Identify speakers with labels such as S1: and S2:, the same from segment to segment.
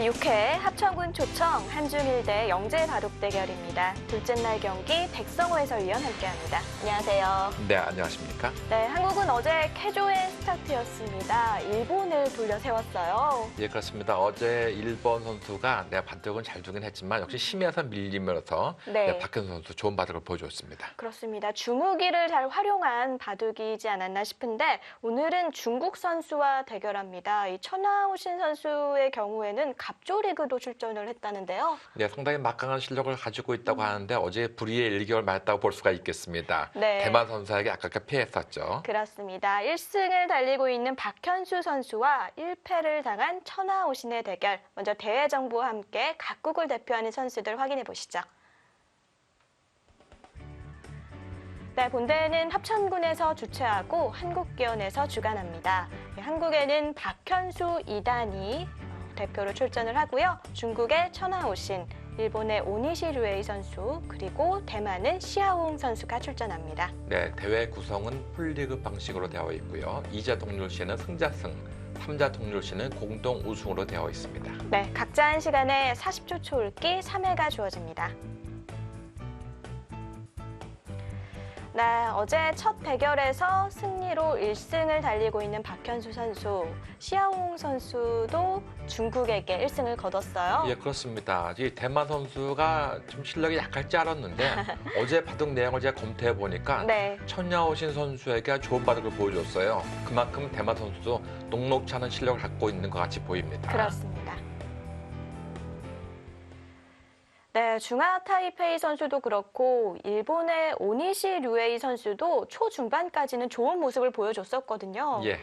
S1: 제6회 합천군 초청 한중일대 영재바둑 대결입니다. 둘째 날 경기 백성호 해설위원 함께합니다. 안녕하세요.
S2: 네, 안녕하십니까?
S1: 네, 한국은 어제 캐조의 스타트였습니다. 일본을 돌려 세웠어요.
S2: 예, 그렇습니다. 어제 일본 선수가 바둑은 잘 두긴 했지만 역시 심해서 밀리면서 박현수 선수 좋은 바둑을 보여줬습니다.
S1: 그렇습니다. 주무기를 잘 활용한 바둑이지 않았나 싶은데 오늘은 중국 선수와 대결합니다. 이 천하오신 선수의 경우에는 갑조 리그도 출전을 했다는데요.
S2: 네, 상당히 막강한 실력을 가지고 있다고 하는데 어제 불의의 일격을 맞았다고 볼 수가 있겠습니다.
S1: 네.
S2: 대만 선수에게 아깝게 패했었죠.
S1: 그렇습니다. 1승을 달리고 있는 박현수 선수와 1패를 당한 천하오신의 대결. 먼저 대회 정보와 함께 각국을 대표하는 선수들 확인해 보시죠. 네, 본대회는 합천군에서 주최하고 한국기원에서 주관합니다. 한국에는 박현수, 이단희 대표로 출전을 하고요. 중국의 천하오신, 일본의 오니시 류에이 선수, 그리고 대만은 시아옹 선수가 출전합니다.
S2: 네, 대회 구성은 풀리그 방식으로 되어 있고요. 2자 동률시에는 승자승, 3자 동률시는 공동 우승으로 되어 있습니다.
S1: 네, 각자 한 시간에 40초 초읽기 3회가 주어집니다. 네, 어제 첫 대결에서 승리로 1승을 달리고 있는 박현수 선수, 시아옹 선수도 중국에게 1승을 거뒀어요.
S2: 예, 그렇습니다. 이 대만 선수가 좀 실력이 약할 줄 알았는데 어제 바둑 내용을 제가 검토해 보니까 천하오신 선수에게 좋은 바둑을 보여줬어요. 그만큼 대만 선수도 녹록치 않은 실력을 갖고 있는 것 같이 보입니다.
S1: 그렇습니다. 네, 중화 타이페이 선수도 그렇고 일본의 오니시 류에이 선수도 초중반까지는 좋은 모습을 보여줬었거든요.
S2: 예.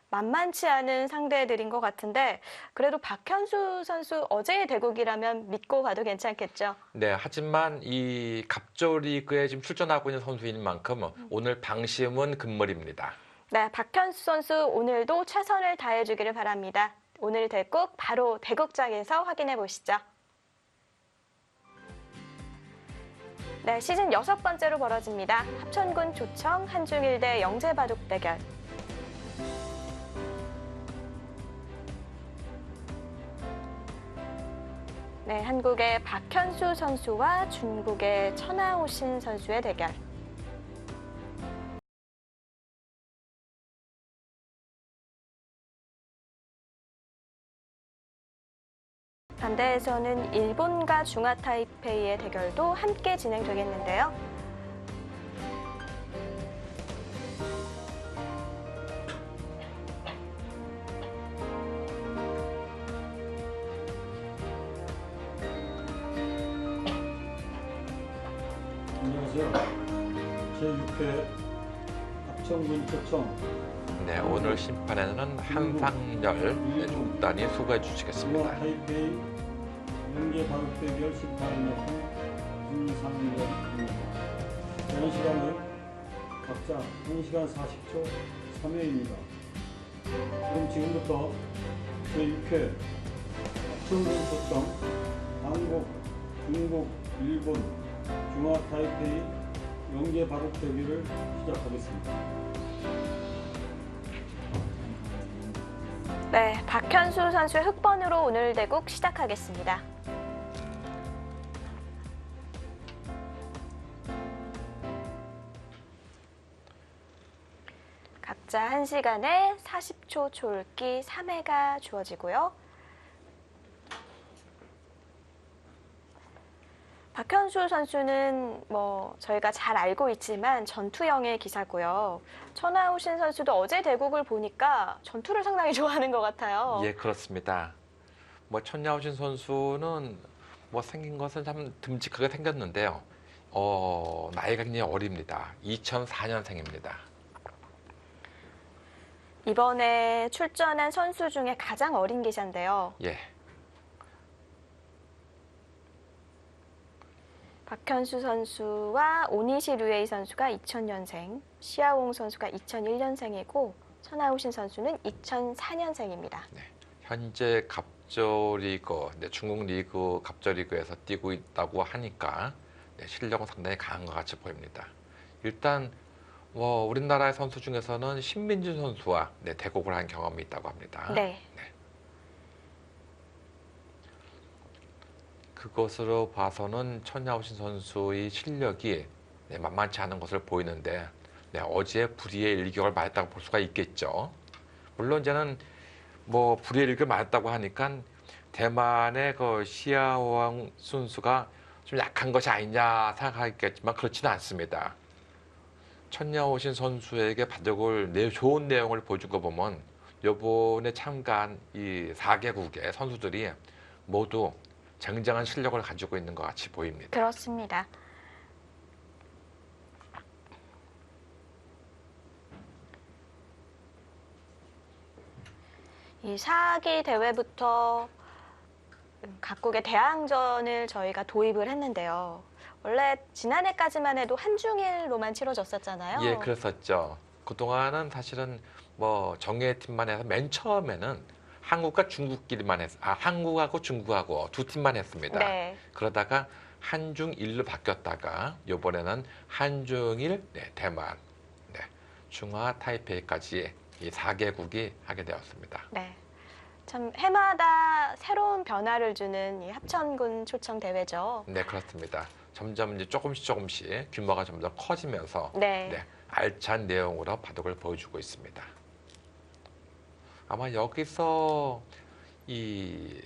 S1: 만만치 않은 상대들인 것 같은데 그래도 박현수 선수 어제의 대국이라면 믿고 가도 괜찮겠죠?
S2: 네, 하지만 이 갑조 리그에 지금 출전하고 있는 선수인 만큼 오늘 방심은 금물입니다.
S1: 네, 박현수 선수 오늘도 최선을 다해주기를 바랍니다. 오늘 대국 바로 대국장에서 확인해 보시죠. 네, 시즌 6번째로 벌어집니다. 합천군 조청 한중일대 영재바둑 대결. 네, 한국의 박현수 선수와 중국의 천하오신 선수의 대결. 반대에서는 일본과 중화 타이페이의 대결도 함께 진행되겠는데요.
S3: 안녕하세요. 제6회 합천군 초청.
S2: 네, 오늘 심판에는 한상열 중단이 수고해 주시겠습니다.
S3: 타이페이 영재바둑 대결 심판을 맡은 김상렬입니다. 대한 시간은 각자 1시간 40초 3회입니다. 그럼 지금부터 제6회 합천군 초청 한국, 중국, 일본, 중화 타이페이 영재바둑 대결을 시작하겠습니다.
S1: 네, 박현수 선수의 흑번으로 오늘 대국 시작하겠습니다. 각자 1시간에 40초 초읽기 3회가 주어지고요. 박현수 선수는 저희가 잘 알고 있지만 전투형의 기사고요. 천하오신 선수도 어제 대국을 보니까 전투를 상당히 좋아하는 것 같아요.
S2: 예, 그렇습니다. 천하오신 선수는 생긴 것은 참 듬직하게 생겼는데요. 나이가 굉장히 어립니다. 2004년생입니다.
S1: 이번에 출전한 선수 중에 가장 어린 기사인데요.
S2: 예.
S1: 박현수 선수와 오니시 류에이 선수가 2000년생, 시아옹 선수가 2001년생이고 천하오신 선수는 2004년생입니다.
S2: 네, 현재 갑조 리그, 중국 리그 갑조 리그에서 뛰고 있다고 하니까 실력은 상당히 강한 것 같이 보입니다. 일단 우리나라의 선수 중에서는 신민준 선수와 대국을 한 경험이 있다고 합니다.
S1: 네.
S2: 그것으로 봐서는 천야오신 선수의 실력이 네, 만만치 않은 것을 보이는데 네, 어제 불의의 일격을 맞았다고 볼 수가 있겠죠. 물론 저는 뭐 불의의 일격을 맞았다고 하니까 대만의 그 시아오왕 선수가 좀 약한 것이 아니냐 생각하겠지만 그렇지는 않습니다. 천야오신 선수에게 바둑을 좋은 내용을 보여준 거 보면 이번에 참가한 이 4개국의 선수들이 모두 굉장한 실력을 가지고 있는 것 같이 보입니다.
S1: 그렇습니다. 이 4기 대회부터 각국의 대항전을 저희가 도입을 했는데요. 원래 지난해까지만 해도 한중일로만 치러졌었잖아요.
S2: 예, 그랬었죠. 그동안은 사실은 뭐 정예팀만 해서 맨 처음에는 한국과 중국끼리만 한국하고 중국하고 두 팀만 했습니다.
S1: 네.
S2: 그러다가 한중일로 바뀌었다가 이번에는 한중일, 네, 대만, 네, 중화, 타이페이까지 이 4개국이 하게 되었습니다.
S1: 네. 참 해마다 새로운 변화를 주는 이 합천군 초청 대회죠.
S2: 네, 그렇습니다. 점점 이제 조금씩 규모가 점점 커지면서
S1: 네.
S2: 네, 알찬 내용으로 바둑을 보여주고 있습니다. 아마 여기서 이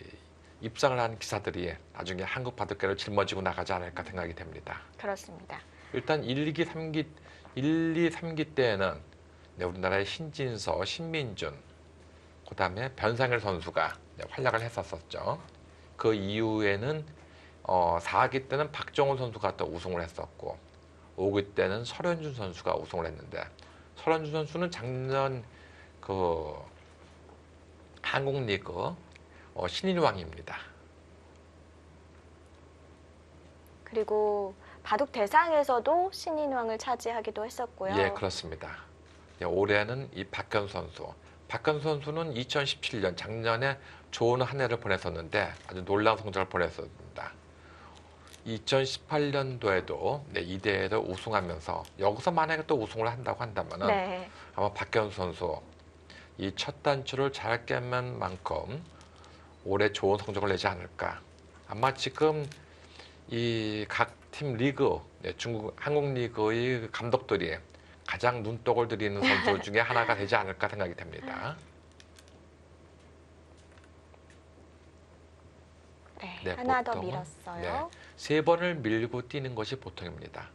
S2: 입상을 한 기사들이 나중에 한국 바둑계를 짊어지고 나가지 않을까 생각이 됩니다.
S1: 그렇습니다.
S2: 일단 1, 2, 3기 때에는 네, 우리나라의 신진서, 신민준, 그 다음에 변상일 선수가 네, 활약을 했었죠. 그 이후에는 4기 때는 박정훈 선수가 또 우승을 했었고 5기 때는 설현준 선수가 우승을 했는데 설현준 선수는 작년 그 한국리그 신인왕입니다.
S1: 그리고 바둑 대상에서도 신인왕을 차지하기도 했었고요.
S2: 예, 그렇습니다. 예, 올해는 이 박현 선수. 박현 선수는 2017년 작년에 좋은 한 해를 보냈었는데 아주 놀라운 성적을 보냈었습니다. 2018년도에도 네, 이 대회를 우승하면서 여기서 만약에 또 우승을 한다고 한다면은
S1: 네.
S2: 아마 박현 선수 이 첫 단추를 잘 깬 만큼 올해 좋은 성적을 내지 않을까. 아마 지금 이 각 팀 리그, 네, 한국 리그의 감독들이 가장 눈독을 들이는 선수 중에 하나가 되지 않을까 생각이 됩니다.
S1: 네,
S2: 네,
S1: 하나 더
S2: 보통은,
S1: 밀었어요.
S2: 네, 3번을 밀고 뛰는 것이 보통입니다.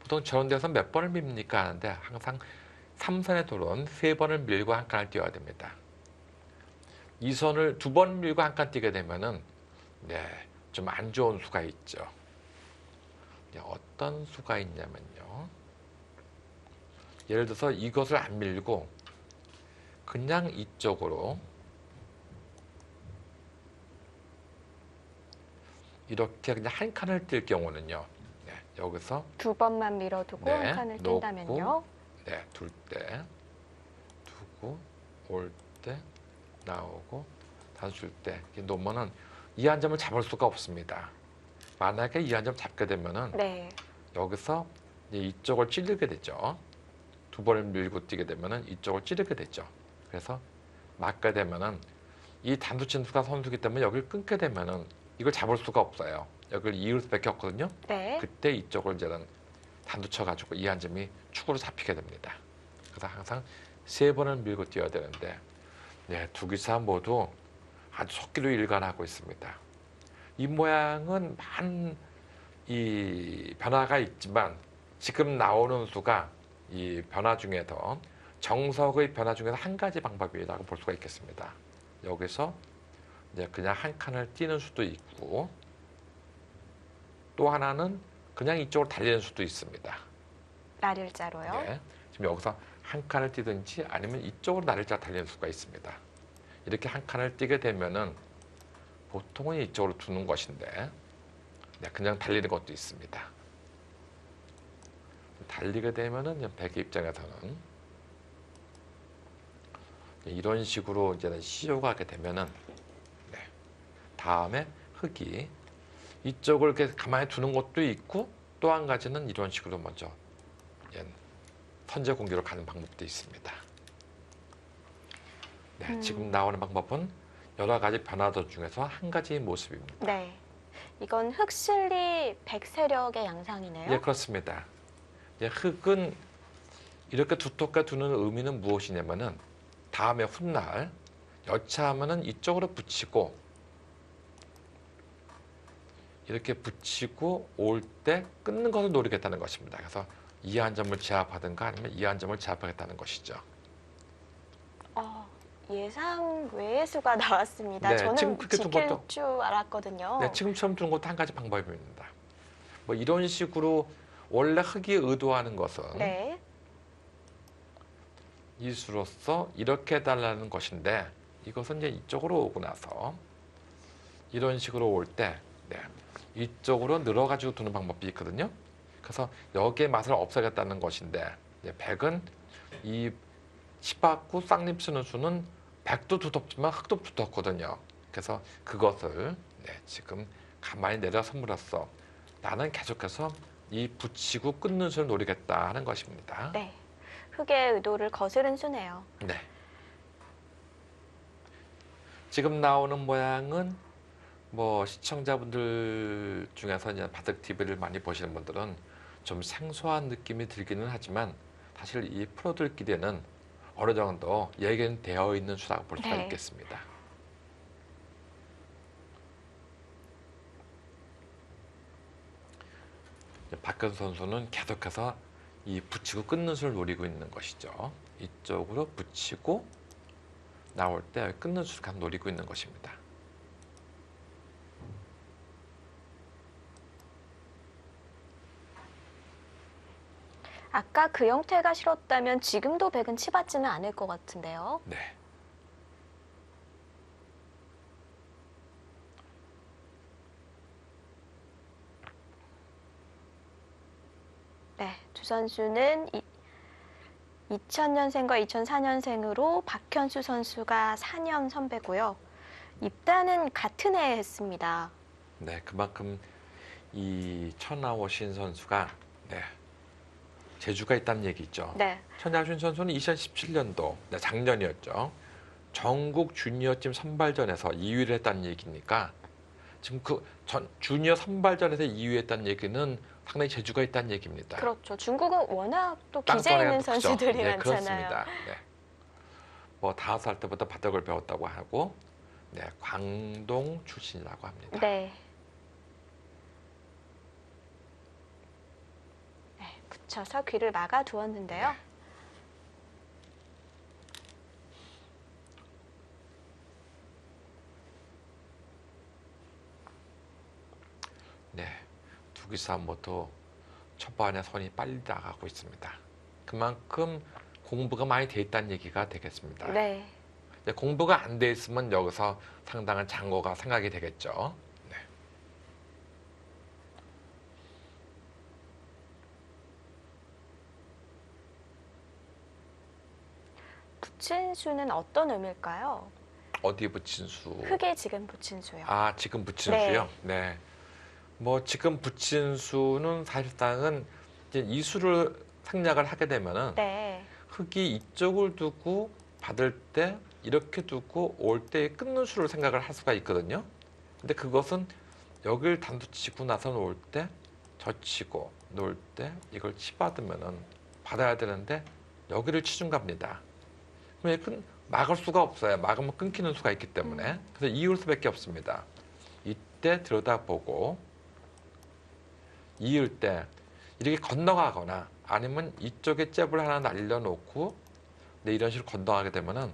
S2: 보통 저런 데서 몇 번을 밉니까 하는데 항상 3선의 돌은 3번을 밀고 한 칸을 뛰어야 됩니다. 2선을 2번 밀고 한 칸 뛰게 되면은 네, 좀 안 좋은 수가 있죠. 네, 어떤 수가 있냐면요. 예를 들어서 이것을 안 밀고 그냥 이쪽으로 이렇게 그냥 한 칸을 뛸 경우는요. 네, 여기서
S1: 2번만 밀어두고
S2: 네,
S1: 한 칸을
S2: 놓고,
S1: 뛴다면요.
S2: 네, 둘 때, 두고, 올 때, 나오고, 다시 줄 때, 이렇게 놓으면은 이 한 점을 잡을 수가 없습니다. 만약에 이 한 점 잡게 되면은
S1: 네.
S2: 여기서 이쪽을 찌르게 되죠. 2번을 밀고 뛰게 되면은 이쪽을 찌르게 되죠. 그래서 맞게 되면은 이 단수 친수가 선수기 때문에 여기를 끊게 되면은 이걸 잡을 수가 없어요. 여기를 이을 수밖에 없거든요.
S1: 네.
S2: 그때 이쪽을 이제는 단수 쳐가지고 이 한 점이 축으로 잡히게 됩니다. 그래서 항상 3번을 밀고 뛰어야 되는데 네, 두 기사 모두 아주 속기로 일관하고 있습니다. 이 모양은 많은 이 변화가 있지만 지금 나오는 수가 이 변화 중에서 정석의 변화 중에서 한 가지 방법이라고 볼 수가 있겠습니다. 여기서 이제 그냥 한 칸을 뛰는 수도 있고 또 하나는 그냥 이쪽으로 달리는 수도 있습니다.
S1: 날일자로요.
S2: 네, 지금 여기서 한 칸을 뛰든지 아니면 이쪽으로 날일자 달리는 수가 있습니다. 이렇게 한 칸을 뛰게 되면은 보통은 이쪽으로 두는 것인데 네, 그냥 달리는 것도 있습니다. 달리게 되면은 백의 입장에서는 이런 식으로 이제는 시효가 하게 되면은 네, 다음에 흑이 이쪽을 이렇게 가만히 두는 것도 있고 또 한 가지는 이런 식으로 먼저 선제 공격을 가는 방법도 있습니다. 네, 지금 나오는 방법은 여러 가지 변화들 중에서 한 가지 모습입니다.
S1: 네. 이건 흑실리 백세력의 양상이네요.
S2: 예, 그렇습니다. 예, 흙은 이렇게 두텁게 두는 의미는 무엇이냐면은 다음에 훗날 여차하면은 이쪽으로 붙이고 이렇게 붙이고 올 때 끊는 것을 노리겠다는 것입니다. 그래서 이 한 점을 제압하든가 아니면 이 한 점을 제압하겠다는 것이죠.
S1: 예상 외의 수가 나왔습니다.
S2: 네,
S1: 저는
S2: 지금 그렇게 둔
S1: 지킬
S2: 것도-
S1: 줄 알았거든요.
S2: 네, 지금처럼 두는 것도 한 가지 방법입니다. 뭐 이런 식으로 원래 흙이 의도하는 것은
S1: 네.
S2: 이 수로서 이렇게 해달라는 것인데 이것은 이제 이쪽으로 오고 나서 이런 식으로 올 때 이쪽으로 늘어가지고 두는 방법이 있거든요. 그래서 여기에 맛을 없애겠다는 것인데 백은 이 치받고 쌍립 쓰는 수는 백도 두텁지만 흙도 두텁거든요. 그래서 그것을 지금 가만히 내려섬으로써 나는 계속해서 이 붙이고 끊는 수를 노리겠다 하는 것입니다.
S1: 네. 흙의 의도를 거스른 수네요.
S2: 네. 지금 나오는 모양은 뭐 시청자분들 중에서 이제 바둑 TV를 많이 보시는 분들은 좀 생소한 느낌이 들기는 하지만 사실 이 프로들끼리는 어느 정도 예견되어 있는 수라고 볼 수가
S1: 네.
S2: 있겠습니다. 박근수 선수는 계속해서 이 붙이고 끊는 수를 노리고 있는 것이죠. 이쪽으로 붙이고 나올 때 끊는 수를 계속 노리고 있는 것입니다.
S1: 아까 그 형태가 싫었다면 지금도 백은 치받지는 않을 것 같은데요.
S2: 네.
S1: 네, 두 선수는 2000년생과 2004년생으로 박현수 선수가 4년 선배고요. 입단은 같은 해에 했습니다.
S2: 네, 그만큼 이 천하오신 선수가 재주가 있다는 얘기죠.
S1: 네.
S2: 천하오신 선수는 2017년도 작년이었죠. 전국 주니어팀 선발전에서 2위를 했다는 얘기니까 지금 그 주니어 선발전에서 2위 했다는 얘기는 상당히 재주가 있다는 얘기입니다.
S1: 그렇죠. 중국은 워낙 또 기재
S2: 땅덩어리가
S1: 있는
S2: 또 크죠.
S1: 선수들이
S2: 네,
S1: 많잖아요.
S2: 그렇습니다. 네. 뭐 5살 때부터 바둑을 배웠다고 하고 광동 출신이라고 합니다.
S1: 네. 붙여서 귀를 막아 두었는데요.
S2: 네, 두 기사 모두 초반에 손이 빨리 나가고 있습니다. 그만큼 공부가 많이 돼 있다는 얘기가 되겠습니다.
S1: 네.
S2: 공부가 안 돼 있으면 여기서 상당한 장고가 생각이 되겠죠. 네.
S1: 붙인 수는 어떤 의미일까요?
S2: 어디 붙인 수?
S1: 흙에 지금 붙인 수요.
S2: 아, 지금 붙인
S1: 네.
S2: 수요? 네. 뭐 지금 붙인 수는 사실상은 이제 이 수를 생략을 하게 되면은 흙이 이쪽을 두고 받을 때 이렇게 두고 올 때 끊는 수를 생각을 할 수가 있거든요. 근데 그것은 여기를 단두치고 나서 올 때 젖히고 놓을 때 이걸 치받으면은 받아야 되는데 여기를 치중 갑니다. 그럼 막을 수가 없어요. 막으면 끊기는 수가 있기 때문에. 그래서 이을 수밖에 없습니다. 이때 들여다보고 이을 때 이렇게 건너가거나 아니면 이쪽에 잽을 하나 날려놓고 이런 식으로 건너가게 되면은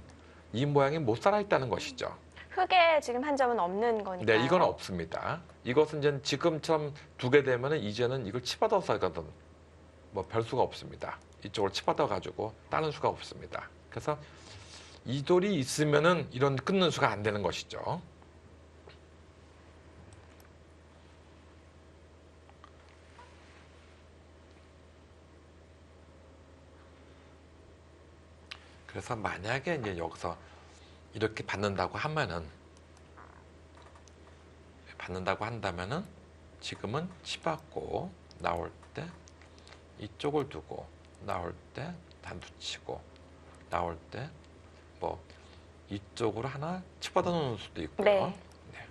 S2: 이 모양이 못 살아있다는 것이죠.
S1: 흙에 지금 한 점은 없는 거니까요.
S2: 네, 이건 없습니다. 이것은 이제 지금처럼 두게 되면은 이제는 이걸 치받아서 하거든. 뭐 별 수가 없습니다. 이쪽을 치받아 가지고 따는 수가 없습니다. 그래서 이 돌이 있으면은 이런 끊는 수가 안 되는 것이죠. 그래서 만약에 이제 여기서 이렇게 받는다고 한다면은 지금은 치받고 나올 때 이쪽을 두고 나올 때 단두치고 나올 때 뭐 이쪽으로 하나 치받아 놓는 수도 있고요.
S1: 네.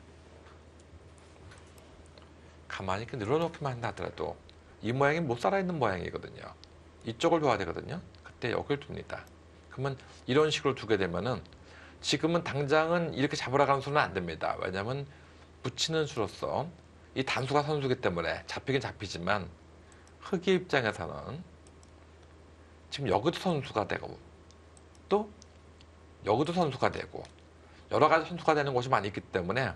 S2: 가만히 이렇게 늘어놓기만 한다 하더라도 이 모양이 못 살아있는 모양이거든요. 이쪽을 둬야 되거든요. 그때 여기를 둡니다. 그러면 이런 식으로 두게 되면은 지금은 당장은 이렇게 잡으러 수는 안 됩니다. 왜냐하면 붙이는 수로서 이 단수가 선수기 때문에 잡히긴 잡히지만 흑의 입장에서는 지금 여기도 선수가 되고 또 여기도 선수가 되고 여러 가지 선수가 되는 곳이 많이 있기 때문에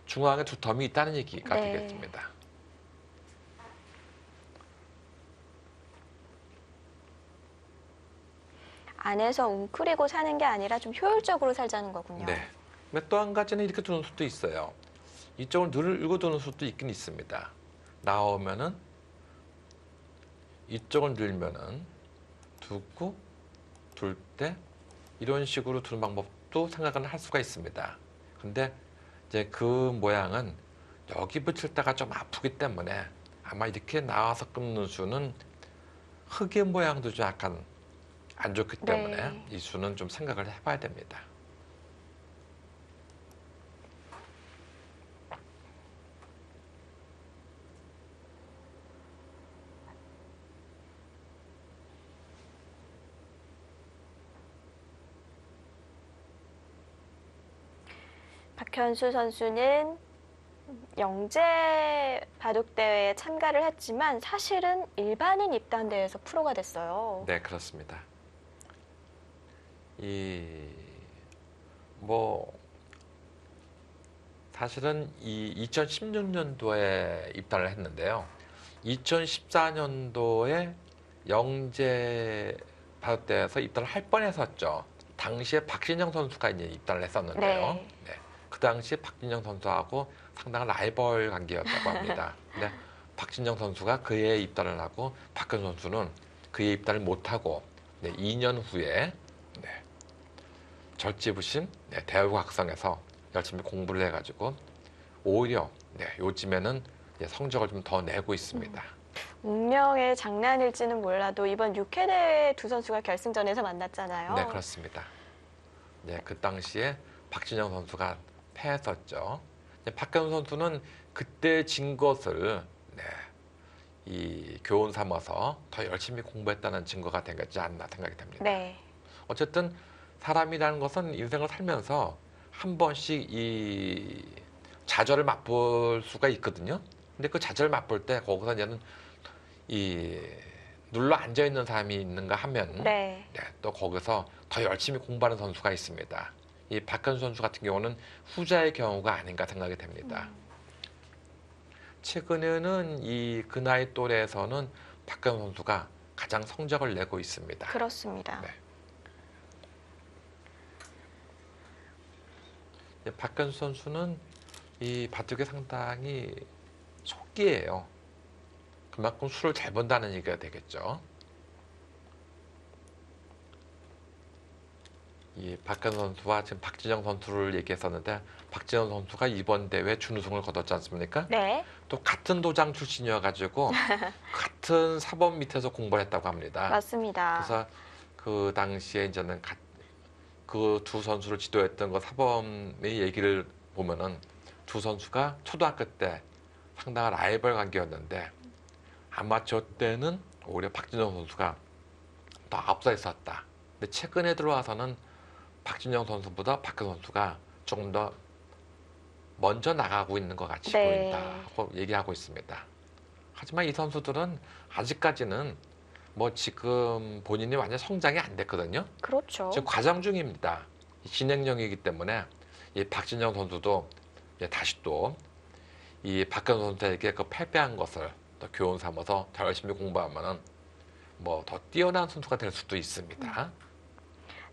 S2: 중앙에 두 텀이 있다는 얘기가
S1: 네.
S2: 되겠습니다.
S1: 안에서 웅크리고 사는 게 아니라 좀 효율적으로 살자는 거군요.
S2: 네. 또 한 가지는 이렇게 두는 수도 있어요. 이쪽을 늘고 두는 수도 있긴 있습니다. 나오면은 이쪽을 늘면은 두고 둘 때 이런 식으로 두는 방법도 생각은 할 수가 있습니다. 근데 이제 그 모양은 여기 붙일 때가 좀 아프기 때문에 아마 이렇게 나와서 끊는 수는 흑의 모양도 좀 약간 안 좋기 때문에
S1: 네.
S2: 이 수는 좀 생각을 해봐야 됩니다.
S1: 박현수 선수는 영재 바둑대회에 참가를 했지만 사실은 일반인 입단대회에서 프로가 됐어요.
S2: 네, 그렇습니다. 사실은 이 2016년도에 입단을 했는데요. 2014년도에 영재 바둑대회에서 입단을 할 뻔했었죠. 당시에 박진영 선수가 이제 입단을 했었는데요.
S1: 네.
S2: 네. 그 당시에 박진영 선수하고 상당한 라이벌 관계였다고 합니다. 근데 박진영 선수가 그해 입단을 하고 박현 선수는 그해 입단을 못하고 2년 후에 절지부심 대우각성에서 열심히 공부를 해가지고 오히려 요즘에는 성적을 좀 더 내고 있습니다.
S1: 운명의 장난일지는 몰라도 이번 6회 대회 두 선수가 결승전에서 만났잖아요.
S2: 네, 그렇습니다. 그 당시에 박진영 선수가 패했었죠. 박현 선수는 그때 진 것을 이 교훈 삼아서 더 열심히 공부했다는 증거가 되지 않나 생각이 됩니다.
S1: 네.
S2: 어쨌든 사람이라는 것은 인생을 살면서 한 번씩 이 좌절을 맛볼 수가 있거든요. 근데 그 좌절을 맛볼 때 거기서 이제는 이 눌러 앉아 있는 사람이 있는가 하면 또 거기서 더 열심히 공부하는 선수가 있습니다. 이 박현수 선수 같은 경우는 후자의 경우가 아닌가 생각이 됩니다. 최근에는 그 나이 또래에서는 박현수 선수가 가장 성적을 내고 있습니다.
S1: 그렇습니다.
S2: 박현수 선수는 이 바둑에 상당히 속기예요. 그만큼 수를 잘 본다는 얘기가 되겠죠. 이 박현수 선수와 지금 박진영 선수를 얘기했었는데 박진영 선수가 이번 대회 준우승을 거뒀지 않습니까?
S1: 네.
S2: 또 같은 도장 출신이어가지고 같은 사범 밑에서 공부를 했다고 합니다.
S1: 맞습니다.
S2: 그래서 그 당시에 이제는 그 두 선수를 지도했던 그 사범의 얘기를 보면은 두 선수가 초등학교 때 상당한 라이벌 관계였는데 아마추어 때는 오히려 박진영 선수가 더 앞서 있었다. 근데 최근에 들어와서는 박진영 선수보다 박현 선수가 조금 더 먼저 나가고 있는 것 같이 보인다고 얘기하고 있습니다. 하지만 이 선수들은 아직까지는 지금 본인이 완전 성장이 안 됐거든요.
S1: 그렇죠.
S2: 지금 과정 중입니다. 진행형이기 때문에 이 박진영 선수도 다시 또 이 박현 선수에게 그 패배한 것을 더 교훈 삼아서 더 열심히 공부하면은 더 뛰어난 선수가 될 수도 있습니다.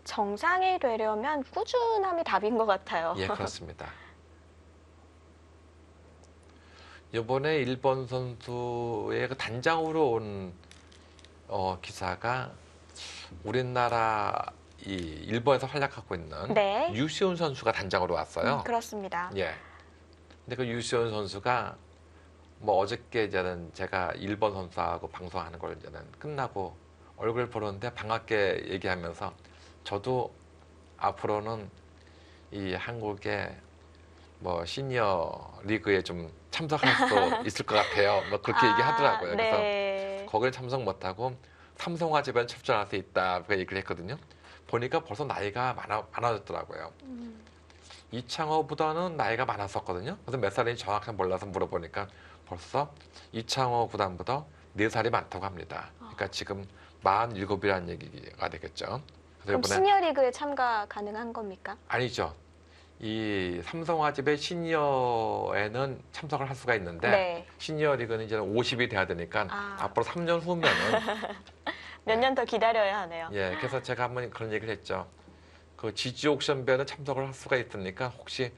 S1: 정상이 되려면 꾸준함이 답인 것 같아요.
S2: 예, 그렇습니다. 이번에 일본 선수의 그 단장으로 온 기사가 우리나라 이 일본에서 활약하고 있는 유시훈 선수가 단장으로 왔어요.
S1: 그렇습니다.
S2: 예. 근데 그 유시훈 선수가 어저께 이제는 제가 일본 선수하고 방송하는 걸 이제는 끝나고 얼굴 보는데 반갑게 얘기하면서 저도 앞으로는 이 한국의 뭐 시니어 리그에 좀 참석할 수 있을 것 같아요. 뭐 그렇게 얘기하더라고요.
S1: 네.
S2: 그래서 거기를 참석 못하고 삼성화재배는 출전할 수 있다. 그 얘기를 했거든요. 보니까 벌써 나이가 많아졌더라고요. 이창호 보다는 나이가 많았었거든요. 그래서 몇 살인지 정확히 몰라서 물어보니까 벌써 이창호 구단보다 4살이 많다고 합니다. 그러니까 지금 47이라는 얘기가 되겠죠.
S1: 그럼 시니어리그에 참가 가능한 겁니까?
S2: 아니죠. 이 삼성화재배 시니어에는 참석을 할 수가 있는데
S1: 네.
S2: 시니어리그는 이제 50이 돼야 되니까 앞으로 3년 후면은
S1: 몇 년 더 기다려야 하네요.
S2: 예, 그래서 제가 한번 그런 얘기를 했죠. 그 지지 옥션배는 참석을 할 수가 있으니까 혹시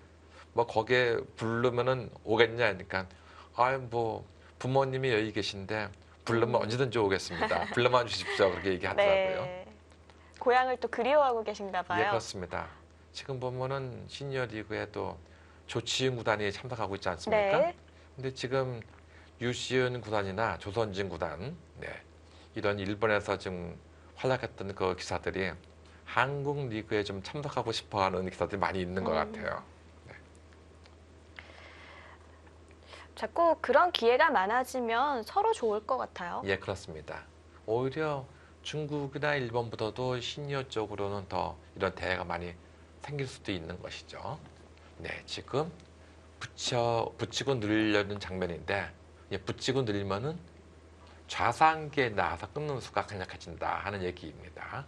S2: 뭐 거기에 부르면은 오겠냐 하니까 뭐 부모님이 여기 계신데 부르면 언제든지 오겠습니다. 불러만 주십시오. 그렇게 얘기하더라고요.
S1: 네. 고향을 또 그리워하고 계신가 봐요.
S2: 예, 그렇습니다. 지금 보면은 시니어 리그에 또 조치은 구단이 참석하고 있지 않습니까?
S1: 네.
S2: 근데 지금 유시은 구단이나 조선진 구단, 네, 이런 일본에서 지금 활약했던 그 기사들이 한국 리그에 좀 참석하고 싶어하는 기사들이 많이 있는 것 같아요. 네.
S1: 자꾸 그런 기회가 많아지면 서로 좋을 것 같아요.
S2: 예, 그렇습니다. 오히려 중국이나 일본보다도 시니어 쪽으로는 더 이런 대회가 많이 생길 수도 있는 것이죠. 네, 지금 붙이고 늘려는 장면인데, 붙이고 늘리면은 좌상기에 나와서 끊는 수가 강력해진다 하는 얘기입니다.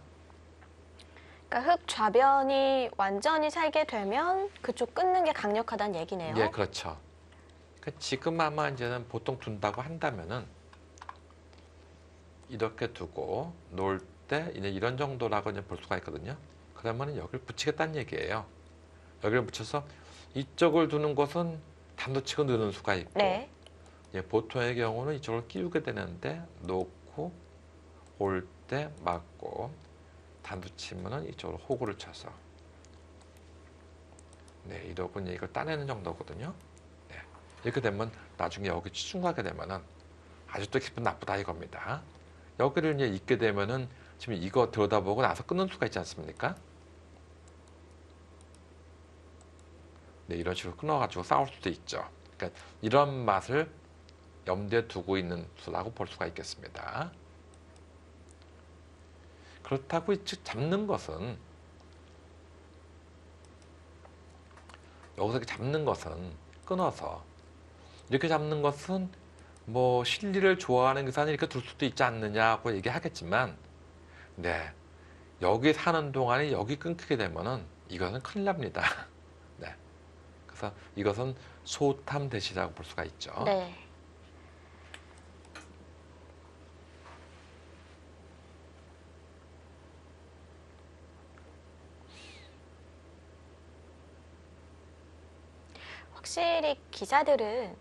S1: 그러니까 흙 좌변이 완전히 살게 되면 그쪽 끊는 게 강력하다는 얘기네요.
S2: 예, 그렇죠. 그러니까 지금 아마 이제는 보통 둔다고 한다면은 이렇게 두고 놓을 때 이제 이런 정도라고 이제 볼 수가 있거든요. 그러면은 여기를 붙이겠다는 얘기예요. 여기를 붙여서 이쪽을 두는 것은 단도치고 넣는 수가 있고,
S1: 네.
S2: 보통의 경우는 이쪽을 끼우게 되는데 놓고 올 때 맞고 단도치면은 이쪽으로 호구를 쳐서 이러고 이제 이걸 따내는 정도거든요. 네. 이렇게 되면 나중에 여기 치중하게 되면은 아주 또 기분 나쁘다 이겁니다. 여기를 이제 있게 되면은 지금 이거 들여다보고 나서 끊는 수가 있지 않습니까? 네, 이런 식으로 끊어가지고 싸울 수도 있죠. 그러니까 이런 맛을 염두에 두고 있는 수라고 볼 수가 있겠습니다. 그렇다고 즉 잡는 것은 여기서 이렇게 잡는 것은 끊어서 이렇게 잡는 것은 뭐 실리를 좋아하는 기사는 이렇게 둘 수도 있지 않느냐고 얘기하겠지만, 네, 여기 사는 동안에 여기 끊기게 되면은 이것은 큰일 납니다. 네, 그래서 이것은 소탐 대시라고 볼 수가 있죠.
S1: 네. 확실히 기사들은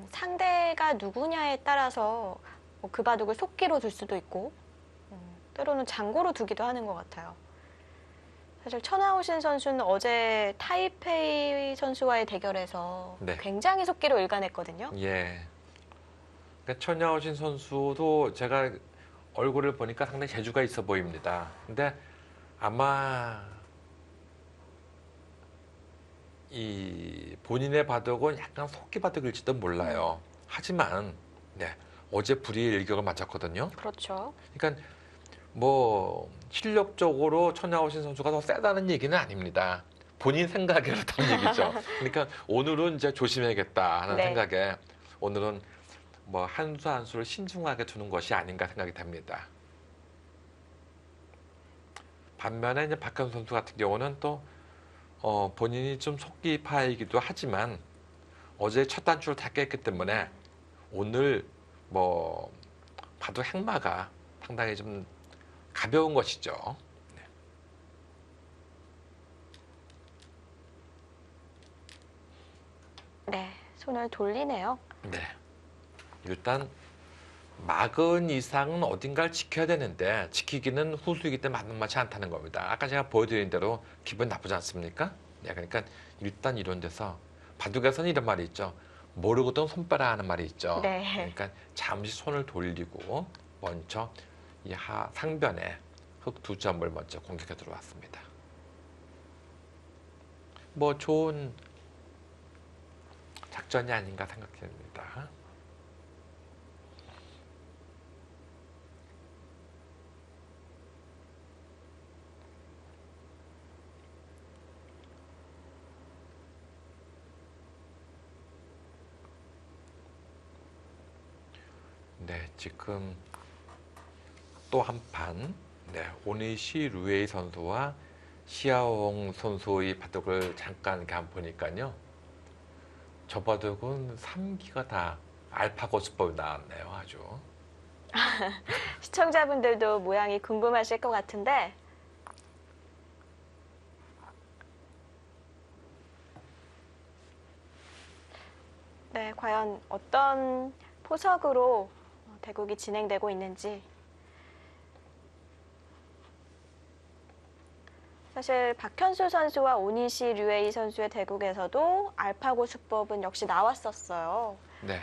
S1: 상대가 누구냐에 따라서 그 바둑을 속기로 둘 수도 있고 때로는 장고로 두기도 하는 것 같아요. 사실 천하오신 선수는 어제 타이페이 선수와의 대결에서 굉장히 속기로 일관했거든요.
S2: 예. 그러니까 천하오신 선수도 제가 얼굴을 보니까 상당히 재주가 있어 보입니다. 근데 아마 이 본인의 바둑은 약간 속기 바둑일지도 몰라요. 하지만 어제 불의의 일격을 맞았거든요.
S1: 그렇죠.
S2: 그러니까 뭐 실력적으로 천하오신 선수가 더 세다는 얘기는 아닙니다. 본인 생각에 그렇다는 얘기죠. 그러니까 오늘은 이제 조심해야겠다 하는 생각에 오늘은 뭐 한 수 한 수를 신중하게 두는 것이 아닌가 생각이 됩니다. 반면에 이제 박현 선수 같은 경우는 또 본인이 좀 속기파이기도 하지만 어제 첫 단추를 다 깼기 때문에 오늘 뭐 봐도 행마가 상당히 좀 가벼운 것이죠.
S1: 네, 손을 돌리네요.
S2: 네. 일단 막은 이상은 어딘가를 지켜야 되는데 지키기는 후수이기 때문에 맞는 맛이 않다는 겁니다. 아까 제가 보여드린 대로 기분 나쁘지 않습니까? 네, 그러니까 일단 이런 데서 바둑에서는 이런 말이 있죠. 모르거든 손 빼라 하는 말이 있죠.
S1: 네.
S2: 그러니까 잠시 손을 돌리고 먼저 이 상변에 흙 2점을 먼저 공격해 들어왔습니다. 뭐 좋은 작전이 아닌가 생각됩니다. 네, 지금 또 한 판, 네, 오니시 루에이 선수와 시아옹 선수의 바둑을 잠깐 이렇게 한번 보니까요. 저 바둑은 3기가 다 알파고 수법이 나왔네요, 아주.
S1: 시청자분들도 모양이 궁금하실 것 같은데 네, 과연 어떤 포석으로 대국이 진행되고 있는지 사실 박현수 선수와 오니시 류에이 선수의 대국에서도 알파고 수법은 역시 나왔었어요.
S2: 네.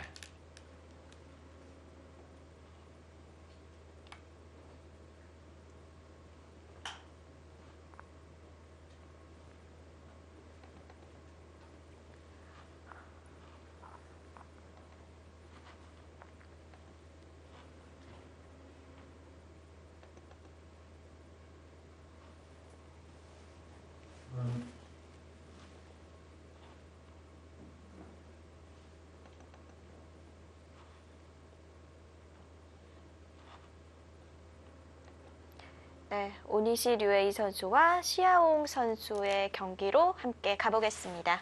S1: 네, 오니시 류에이 선수와 시아옹 선수의 경기로 함께 가보겠습니다.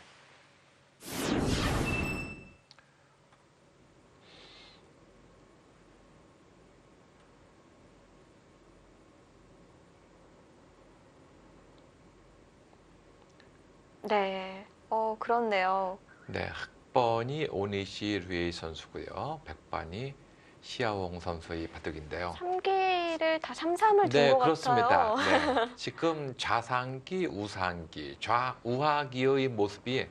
S1: 네, 그렇네요.
S2: 네, 학번이 오니시 류에이 선수고요. 백번이 시아옹 선수의 바둑인데요.
S1: 3기를 다 3-3을 둔
S2: 네,
S1: 것
S2: 그렇습니다.
S1: 같아요.
S2: 네, 지금 좌상기, 우상기, 우하기의 모습이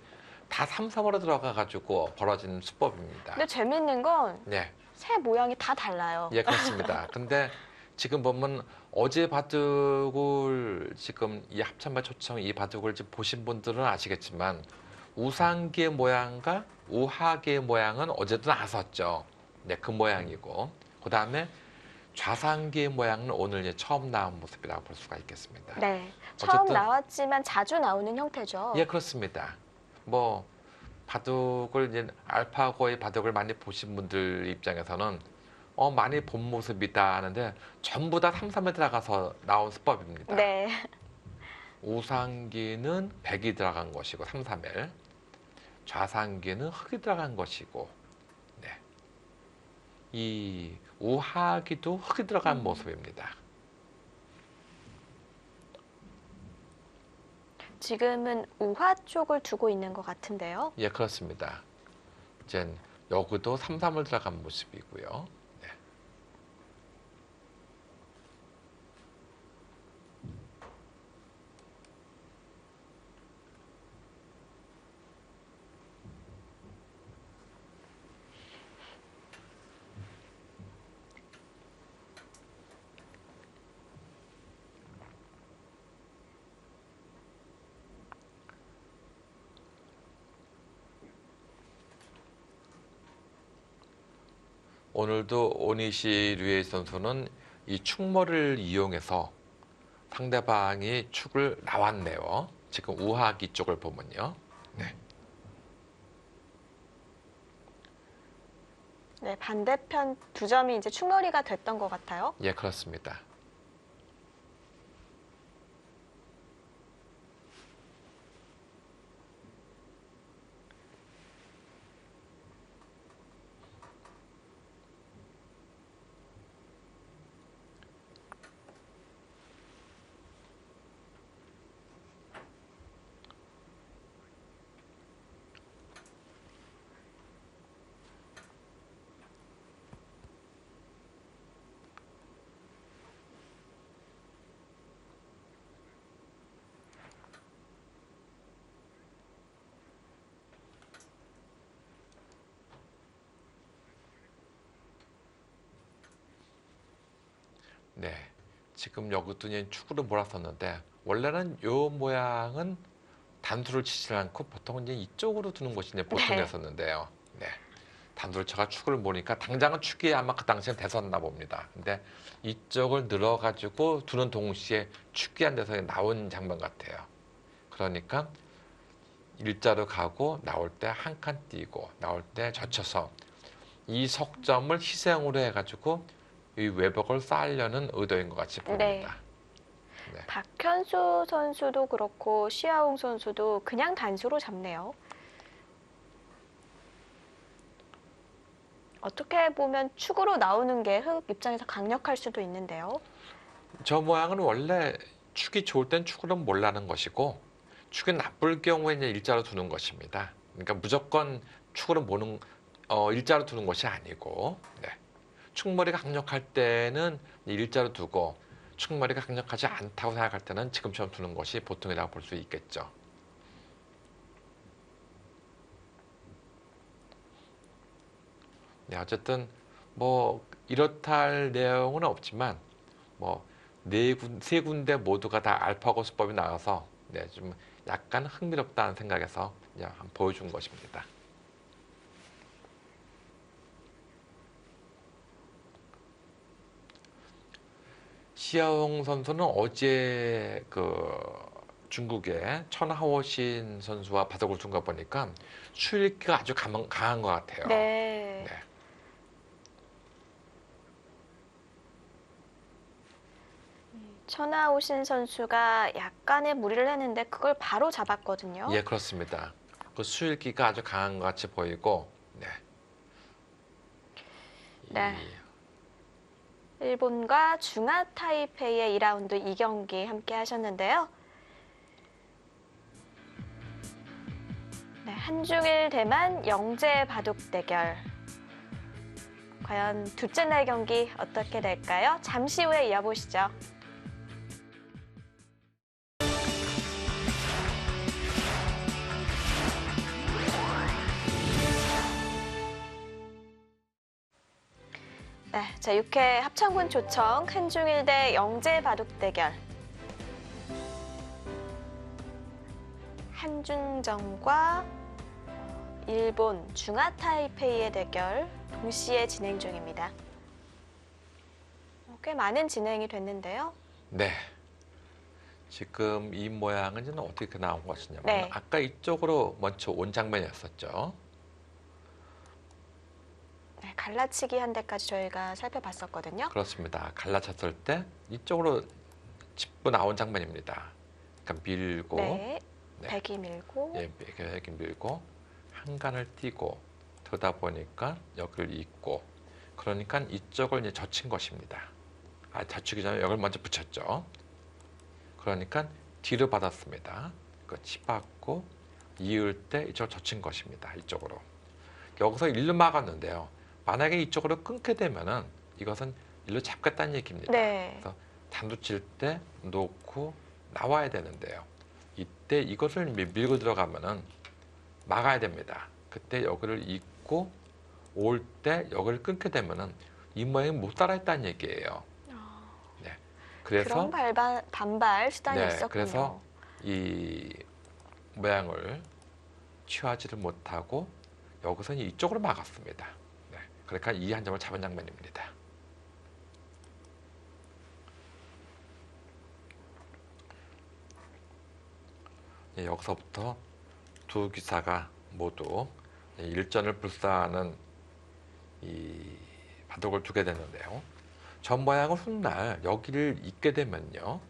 S2: 다 3-3으로 들어가가지고 벌어진 수법입니다.
S1: 근데 재밌는 건
S2: 네,
S1: 새 모양이 다 달라요.
S2: 예, 그렇습니다. 근데 지금 보면 어제 바둑을 지금 이 합참과 초청 이 바둑을 지금 보신 분들은 아시겠지만 우상기의 모양과 우하기의 모양은 어제도 나섰죠. 네, 그 모양이고 그 다음에 좌상기의 모양은 오늘 이제 처음 나온 모습이라고 볼 수가 있겠습니다.
S1: 네, 처음
S2: 어쨌든
S1: 나왔지만 자주 나오는 형태죠.
S2: 예, 그렇습니다. 뭐 바둑을 이제 알파고의 바둑을 많이 보신 분들 입장에서는 많이 본 모습이다 하는데 전부 다 3-3에 들어가서 나온 수법입니다.
S1: 네,
S2: 우상기는 백이 들어간 것이고 3-3일, 좌상기는 흑이 들어간 것이고, 네. 이 우하기도 흑이 들어간 모습입니다.
S1: 지금은 우화 쪽을 두고 있는 것 같은데요.
S2: 예, 그렇습니다. 이제 여기도 3-3을 들어간 모습이고요. 네. 오늘도 오니시 류에이 선수는 이 축머리를 이용해서 상대방이 축을 나왔네요. 지금 우하기 쪽을 보면요. 네.
S1: 네, 반대편 두 점이 이제 충돌이가 됐던 것 같아요.
S2: 예, 그렇습니다. 네, 지금 여기도 이제 축으로 몰았었는데 원래는 요 모양은 단수를 치지 않고 보통 이제 이쪽으로 두는 것이 이제 보통이었었는데요. 네. 단수를 쳐가 축구를 보니까 당장은 축이 아마 그 당시엔 됐었나 봅니다. 근데 이쪽을 늘어가지고 두는 동시에 축이 한 데서 나온 장면 같아요. 그러니까 일자로 가고 나올 때 한 칸 띄고 나올 때 젖혀서 이 석점을 희생으로 해가지고 이 외벽을 쌓으려는 의도인 것 같이 보입니다. 네.
S1: 박현수 선수도 그렇고 시아웅 선수도 그냥 단수로 잡네요. 어떻게 보면 축으로 나오는 게 흑 입장에서 강력할 수도 있는데요.
S2: 저 모양은 원래 축이 좋을 땐 축으로 몰라는 것이고 축이 나쁠 경우에 이제 일자로 두는 것입니다. 그러니까 무조건 축으로 모는 일자로 두는 것이 아니고 네. 축머리가 강력할 때는 일자로 두고 축머리가 강력하지 않다고 생각할 때는 지금처럼 두는 것이 보통이라고 볼 수 있겠죠. 네, 어쨌든 뭐 이렇다 할 내용은 없지만 뭐 세 군데 모두가 다 알파고 수법이 나와서 네, 좀 약간 흥미롭다는 생각에서 그냥 한번 보여준 것입니다. 시아웅 선수는 어제 그 중국의 천하오신 선수와 바둑을 둔 거 보니까 추일기가 아주 강한 것 같아요.
S1: 네.
S2: 네.
S1: 천하오신 선수가 약간의 무리를 했는데 그걸 바로 잡았거든요.
S2: 예, 그렇습니다. 그 수일기가 아주 강한 것 같이 보이고, 네.
S1: 네. 일본과 중화 타이페이의 2라운드 2경기 함께 하셨는데요. 네, 한중일 대만 영재 바둑 대결. 과연 둘째 날 경기 어떻게 될까요? 잠시 후에 이어보시죠. 네, 자 6회 합천군 조청 한중일 대 영재 바둑 대결. 한중정과 일본 중화 타이페이의 대결 동시에 진행 중입니다. 꽤 많은 진행이 됐는데요.
S2: 네. 지금 이 모양은 이제 어떻게 나온 것이냐면
S1: 네.
S2: 아까 이쪽으로 먼저 온 장면이었었죠.
S1: 네, 갈라치기 한 대까지 저희가 살펴봤었거든요.
S2: 그렇습니다. 갈라쳤을 때 이쪽으로 짚고 나온 장면입니다. 그러니까 밀고,
S1: 네,
S2: 네.
S1: 백이 밀고,
S2: 예, 백이 밀고 한 간을 띄고 그러다 보니까 여기를 잇고 그러니까 이쪽을 이제 젖힌 것입니다. 젖히기 전에 여기를 먼저 붙였죠. 그러니까 뒤로 받았습니다. 그 치받고 이을 때 이쪽을 젖힌 것입니다. 이쪽으로. 여기서 일로 막았는데요. 만약에 이쪽으로 끊게 되면은 이것은 일로 잡겠다는 얘기입니다.
S1: 네.
S2: 그래서 단두 칠 때 놓고 나와야 되는데요. 이때 이것을 밀고 들어가면은 막아야 됩니다. 그때 여기를 잇고 올 때 여기를 끊게 되면은 이 모양이 못 따라했다는 얘기예요. 네. 그래서
S1: 그런 반발 수단이
S2: 네,
S1: 있었군요.
S2: 그래서 이 모양을 취하지를 못하고 여기서 이쪽으로 막았습니다. 네. 그러니까 이 한 점을 잡은 장면입니다. 네, 여기서부터 두 기사가 모두 일전을 불사하는 이 바둑을 두게 되는데요. 전 모양은 훗날 여기를 잇게 되면요.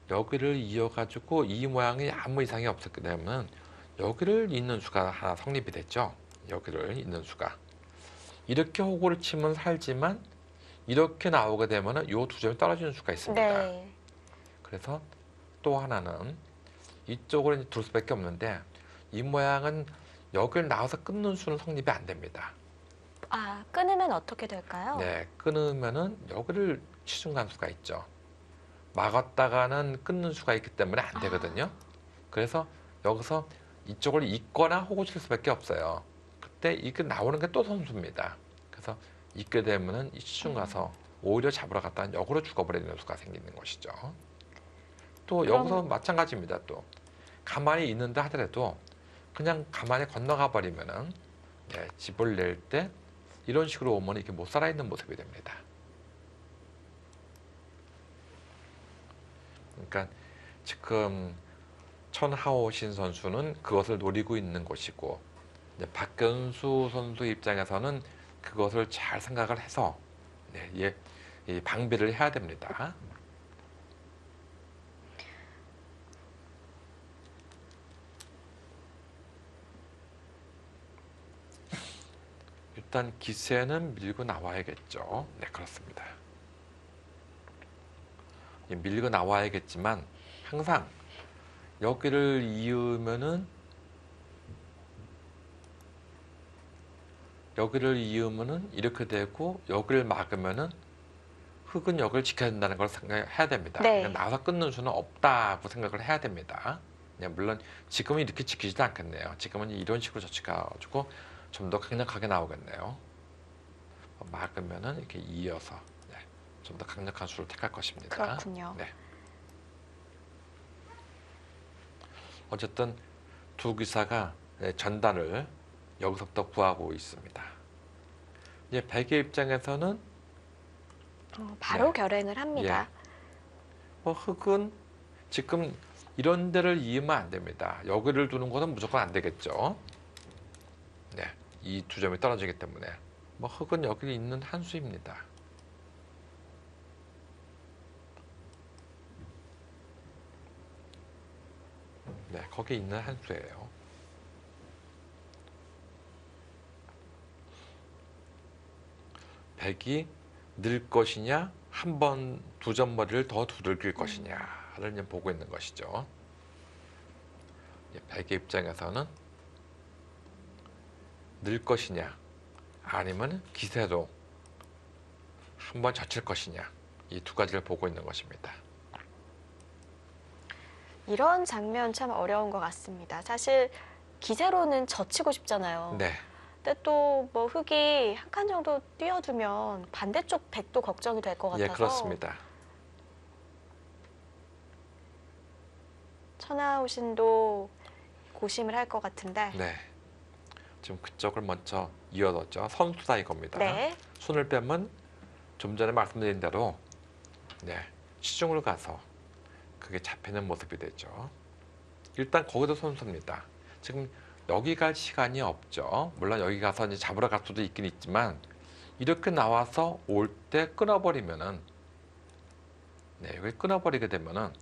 S2: 여기를 이어가지고 이 모양이 아무 이상이 없었게 되면 여기를 잇는 수가 하나 성립이 됐죠. 여기를 잇는 수가. 이렇게 호구를 치면 살지만 이렇게 나오게 되면 이 두 점이 떨어지는 수가 있습니다.
S1: 네.
S2: 그래서 또 하나는 이쪽으로 둘 수밖에 없는데 이 모양은 여기를 나와서 끊는 수는 성립이 안 됩니다.
S1: 아, 끊으면 어떻게 될까요?
S2: 네, 끊으면은 여기를 치중간 수가 있죠. 막았다가는 끊는 수가 있기 때문에 안 되거든요. 그래서 여기서 이쪽을 잇거나 호구 칠 수밖에 없어요. 그때 이게 나오는 게 또 선수입니다. 그래서 잇게 되면은 이 치중 가서 오히려 잡으러 갔다가 역으로 죽어버리는 수가 생기는 것이죠. 또 여기서 마찬가지입니다. 또 가만히 있는다 하더라도 그냥 가만히 건너가 버리면은 집을 낼 때 이런 식으로 오면 이렇게 못 살아 있는 모습이 됩니다. 그러니까 지금 천하오신 선수는 그것을 노리고 있는 것이고 박근수 선수 입장에서는 그것을 잘 생각을 해서 이 방비를 해야 됩니다. 일단 기세는 밀고 나와야겠죠. 네, 그렇습니다. 밀고 나와야겠지만 항상 여기를 이으면은 이렇게 되고 여기를 막으면은 흙은 여기를 지켜야 된다는 걸 생각해야 됩니다.
S1: 네.
S2: 그냥 나와서 끊는 수는 없다고 생각을 해야 됩니다. 물론 지금은 이렇게 지키지도 않겠네요. 지금은 이런 식으로 젖혀가지고 좀 더 강력하게 나오겠네요. 막으면은 이렇게 이어서 좀 더 강력한 수를 택할 것입니다.
S1: 그렇군요.
S2: 네. 어쨌든 두 기사가 전단을 여기서부터 구하고 있습니다. 이제 백의 입장에서는
S1: 바로 결행을 합니다.
S2: 흙은 지금 이런 데를 이으면 안 됩니다. 여기를 두는 것은 무조건 안 되겠죠. 이 두 점이 떨어지기 때문에 흙은 여기 있는 한 수입니다. 거기 있는 한 수예요. 백이 늘 것이냐, 한 번 두 점머리를 더 두들길 것이냐를 이제 보고 있는 것이죠. 백의 입장에서는 늘 것이냐, 아니면 기세로 한번 젖힐 것이냐, 이 두 가지를 보고 있는 것입니다.
S1: 이런 장면 참 어려운 것 같습니다. 사실 기세로는 젖히고 싶잖아요.
S2: 네.
S1: 근데 또 뭐 흙이 한 칸 정도 띄워두면 반대쪽 백도 걱정이 될 것 같아서.
S2: 그렇습니다.
S1: 천하오신도 고심을 할 것 같은데.
S2: 네. 지금 그쪽을 먼저 이어뒀죠. 선수다 이겁니다.
S1: 네.
S2: 손을 빼면 좀 전에 말씀드린 대로 시중을 가서 그게 잡히는 모습이 되죠. 일단 거기도 선수입니다. 지금 여기 갈 시간이 없죠. 물론 여기 가서 이제 잡으러 갈 수도 있긴 있지만 이렇게 나와서 올 때 끊어버리면은 여기 끊어버리게 되면은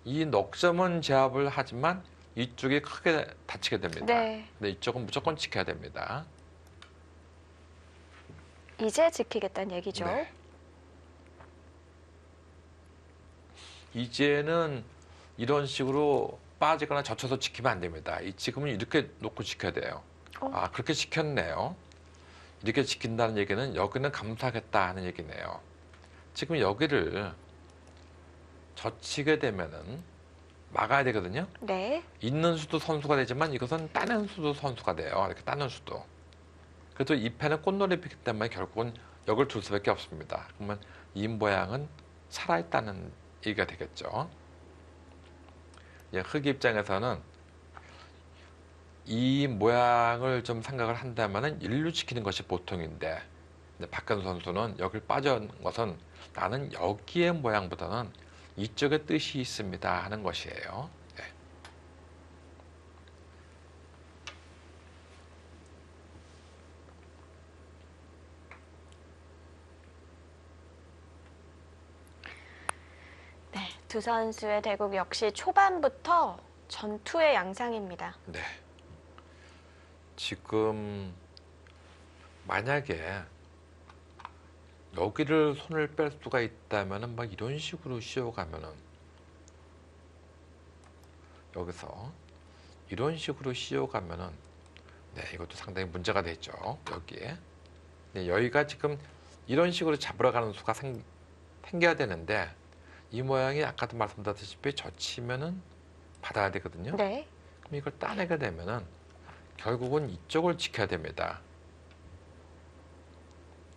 S2: 이 넉점은 제압을 하지만 이쪽이 크게 다치게 됩니다.
S1: 네.
S2: 근데 이쪽은 무조건 지켜야 됩니다.
S1: 이제 지키겠다는 얘기죠.
S2: 네. 이제는 이런 식으로 빠지거나 젖혀서 지키면 안 됩니다. 지금은 이렇게 놓고 지켜야 돼요. 그렇게 지켰네요. 이렇게 지킨다는 얘기는 여기는 감사하겠다 하는 얘기네요. 지금 여기를 젖히게 되면은 막아야 되거든요.
S1: 네.
S2: 있는 수도 선수가 되지만 이것은 따는 수도 선수가 돼요. 이렇게 따는 수도. 그래도 이 패는 꽃놀이 피기 때문에 결국은 여기를 둘 수밖에 없습니다. 그러면 이 모양은 살아있다는 얘기가 되겠죠. 흙 입장에서는 이 모양을 좀 생각을 한다면 일루 지키는 것이 보통인데 박근수 선수는 여기를 빠진 것은 나는 여기의 모양보다는 이쪽에 뜻이 있습니다 하는 것이에요.
S1: 두 선수의 대국 역시 초반부터 전투의 양상입니다.
S2: 네. 지금 만약에 여기를 손을 뺄 수가 있다면은 막 이런 식으로 씌워가면은 여기서 이런 식으로 씌워가면은 이것도 상당히 문제가 되죠. 여기에. 여기가 지금 이런 식으로 잡으러 가는 수가 생겨야 되는데 이 모양이 아까도 말씀드렸다시피 젖히면은 받아야 되거든요.
S1: 네.
S2: 그럼 이걸 따내게 되면은 결국은 이쪽을 지켜야 됩니다.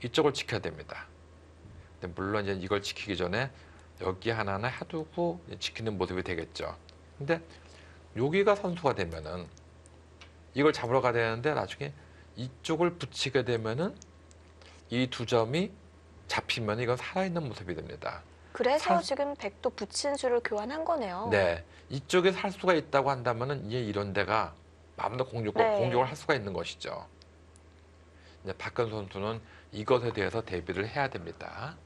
S2: 이쪽을 지켜야 됩니다. 근데 물론 이제 이걸 지키기 전에 여기 하나는 해두고 지키는 모습이 되겠죠. 근데 여기가 선수가 되면은 이걸 잡으러 가야 되는데 나중에 이쪽을 붙이게 되면은 이 두 점이 잡히면 이건 살아있는 모습이 됩니다.
S1: 그래서 지금 백도 붙인 수를 교환한 거네요.
S2: 네, 이쪽에 살 수가 있다고 한다면은 이제 이런 데가 마음대로 공격을 할 수가 있는 것이죠. 이제 박근 선수는 이것에 대해서 대비를 해야 됩니다.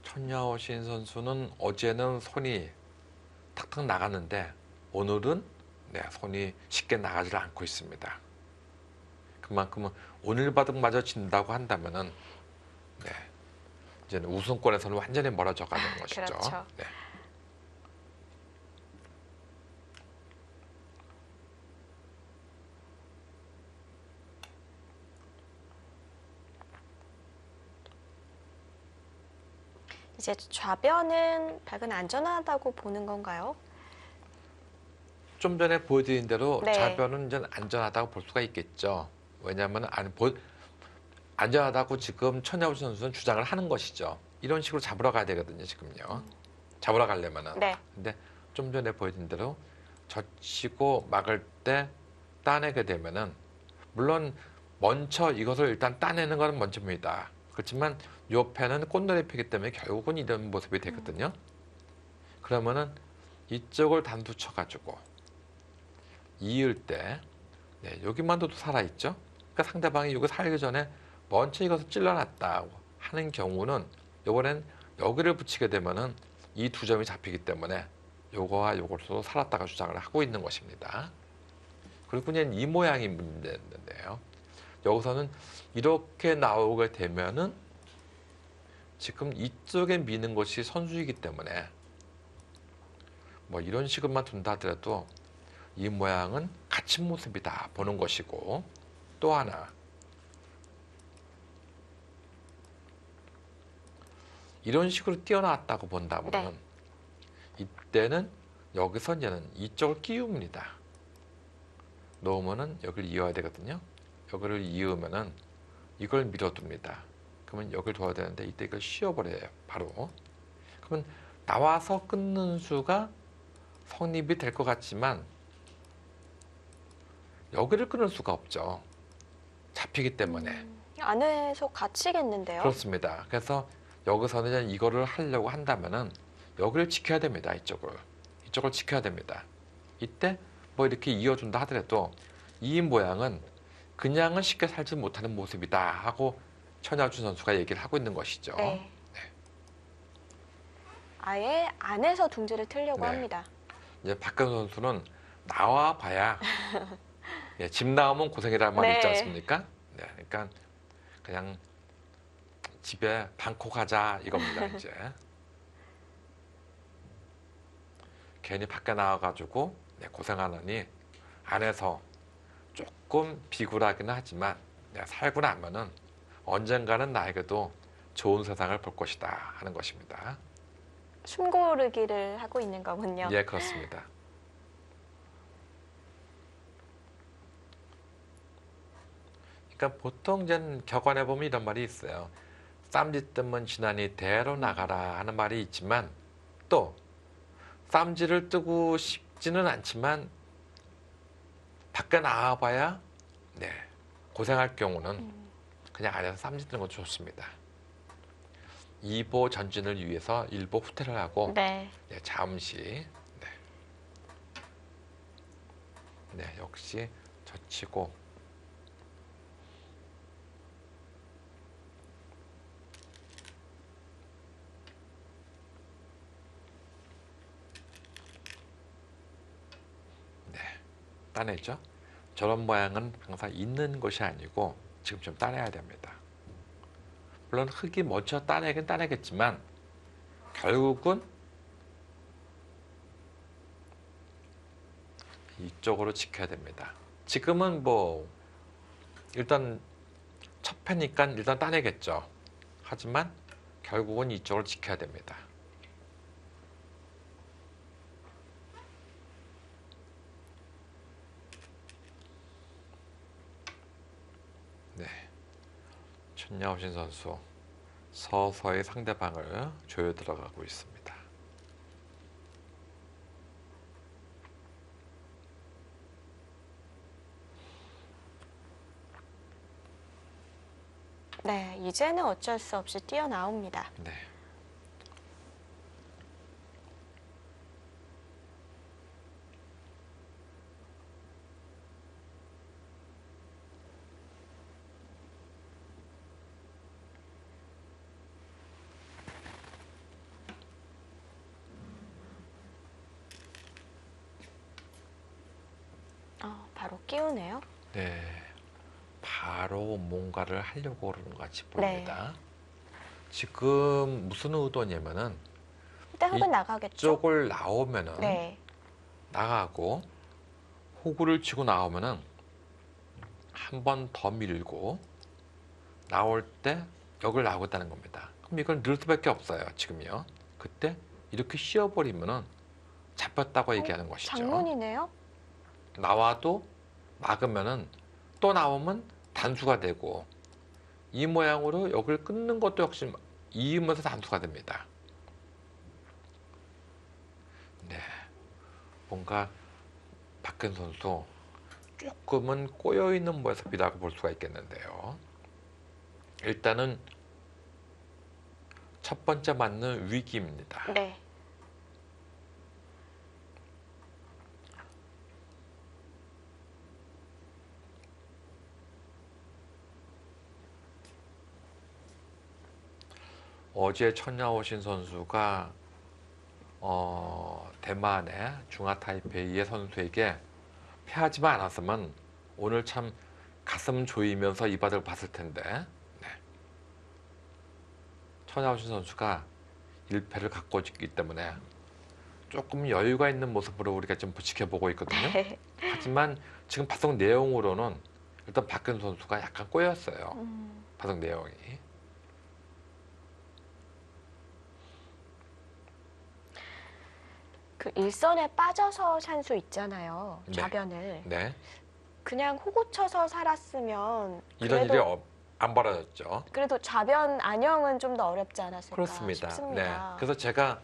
S2: 천야오신 선수는 어제는 손이 탁탁 나갔는데 오늘은 손이 쉽게 나가지 않고 있습니다. 그만큼 오늘 바둑마저 진다고 한다면은 이제는 우승권에서는 완전히 멀어져 가는 것이죠.
S1: 그렇죠.
S2: 네.
S1: 이제 좌변은 백은 안전하다고 보는 건가요?
S2: 좀 전에 보여드린 대로
S1: 네.
S2: 좌변은 이제 안전하다고 볼 수가 있겠죠. 왜냐하면 안전하다고 지금 천야오신 선수는 주장을 하는 것이죠. 이런 식으로 잡으러 가야 되거든요, 지금요. 잡으러 가려면은.
S1: 네.
S2: 근데 좀 전에 보여드린 대로 젖히고 막을 때 따내게 되면은 물론 먼저 이것을 일단 따내는 것은 먼저입니다. 그렇지만 옆에는 꽃놀이 피기 때문에 결국은 이런 모습이 되거든요. 그러면은 이쪽을 단수 쳐가지고 이을 때 여기만도 살아있죠. 그러니까 상대방이 이거 살기 전에 먼저 이것을 찔러놨다고 하는 경우는 이번엔 여기를 붙이게 되면은 이 두 점이 잡히기 때문에 요거와 요것으로 살았다가 주장을 하고 있는 것입니다. 그리고 이제 이 모양이 문제인데요. 여기서는 이렇게 나오게 되면은 지금 이쪽에 미는 것이 선수이기 때문에 뭐 이런 식으로만 둔다 하더라도 이 모양은 갇힌 모습이다 보는 것이고, 또 하나 이런 식으로 뛰어나왔다고 본다면 이때는 여기서 이제는 이쪽을 끼웁니다. 놓으면은 여기를 이어야 되거든요. 여기를 이으면은 이걸 밀어둡니다. 그러면 여기를 둬야 되는데 이때 이걸 씌워버려요. 바로. 그러면 나와서 끊는 수가 성립이 될 것 같지만 여기를 끊을 수가 없죠. 잡히기 때문에.
S1: 안에서 갇히겠는데요?
S2: 그렇습니다. 그래서 여기서는 이제 이거를 하려고 한다면은 여기를 지켜야 됩니다. 이쪽을 지켜야 됩니다. 이때 뭐 이렇게 이어준다 하더라도 이 모양은 그냥은 쉽게 살지 못하는 모습이다 하고 천야오신 선수가 얘기를 하고 있는 것이죠.
S1: 네. 아예 안에서 둥지를 틀려고 합니다.
S2: 이제 박근 선수는 나와 봐야 집 나오면 고생이라는 말이 있지 않습니까? 그러니까 그냥 집에 방콕 가자 이겁니다. 이제 괜히 밖에 나와가지고 고생하느니 안에서 조금 비굴하기는 하지만 살고 나면은 언젠가는 나에게도 좋은 세상을 볼 것이다 하는 것입니다.
S1: 숨고르기를 하고 있는 거군요.
S2: 예, 그렇습니다. 그러니까 보통 이제 격언에 보면 이런 말이 있어요. 쌈지 뜨면 지난이 대로 나가라 하는 말이 있지만 또 쌈지를 뜨고 싶지는 않지만 밖에 나와봐야 고생할 경우는 그냥 안에서 쌈지 뜨는 것도 좋습니다. 2보 전진을 위해서 1보 후퇴를 하고 잠시 역시 젖히고 따내죠. 저런 모양은 항상 있는 것이 아니고 지금 좀 따내야 됩니다. 물론 흙이 먼저 따내긴 따내겠지만 결국은 이쪽으로 지켜야 됩니다. 지금은 뭐 일단 첫 패니까 일단 따내겠죠. 하지만 결국은 이쪽을 지켜야 됩니다. 네. 천야오신 선수 서서히 상대방을 조여 들어가고 있습니다.
S1: 네, 이제는 어쩔 수 없이 뛰어나옵니다.
S2: 네.
S1: 바로 끼우네요.
S2: 네. 바로 뭔가를 하려고 그러는 것 같이 보입니다.
S1: 네.
S2: 지금 무슨 의도냐면은
S1: 땡은 나가겠죠?
S2: 이쪽을 나오면은
S1: 네.
S2: 나가고 호구를 치고 나오면은 한 번 더 밀고 나올 때 여기를 나오겠다는 겁니다. 그럼 이걸 넣을 수밖에 없어요. 지금요. 그때 이렇게 씌워버리면은 잡혔다고 얘기하는 것이죠.
S1: 장문이네요.
S2: 나와도 막으면은 또 나오면 단수가 되고 이 모양으로 여기를 끊는 것도 역시 이으면서 단수가 됩니다. 네, 뭔가 박근 선수 조금은 꼬여있는 모습이라고 볼 수가 있겠는데요. 일단은 첫 번째 맞는 위기입니다.
S1: 네.
S2: 어제 천야오신 선수가 대만의 중화타이페이의 선수에게 패하지만 않았으면 오늘 참 가슴 조이면서 이 바닥을 봤을 텐데, 네. 천야오신 선수가 1패를 갖고 있기 때문에 조금 여유가 있는 모습으로 우리가 좀 지켜보고 있거든요. 하지만 지금 방송 내용으로는 일단 박근 선수가 약간 꼬였어요. 방송 내용이.
S1: 그 일선에 빠져서 산수 있잖아요.
S2: 네.
S1: 좌변을.
S2: 네.
S1: 그냥 호구 쳐서 살았으면
S2: 이런
S1: 그래도,
S2: 일이 안 벌어졌죠.
S1: 그래도 좌변 안형은 좀 더 어렵지 않았을까
S2: 그렇습니다.
S1: 싶습니다.
S2: 네. 그래서 제가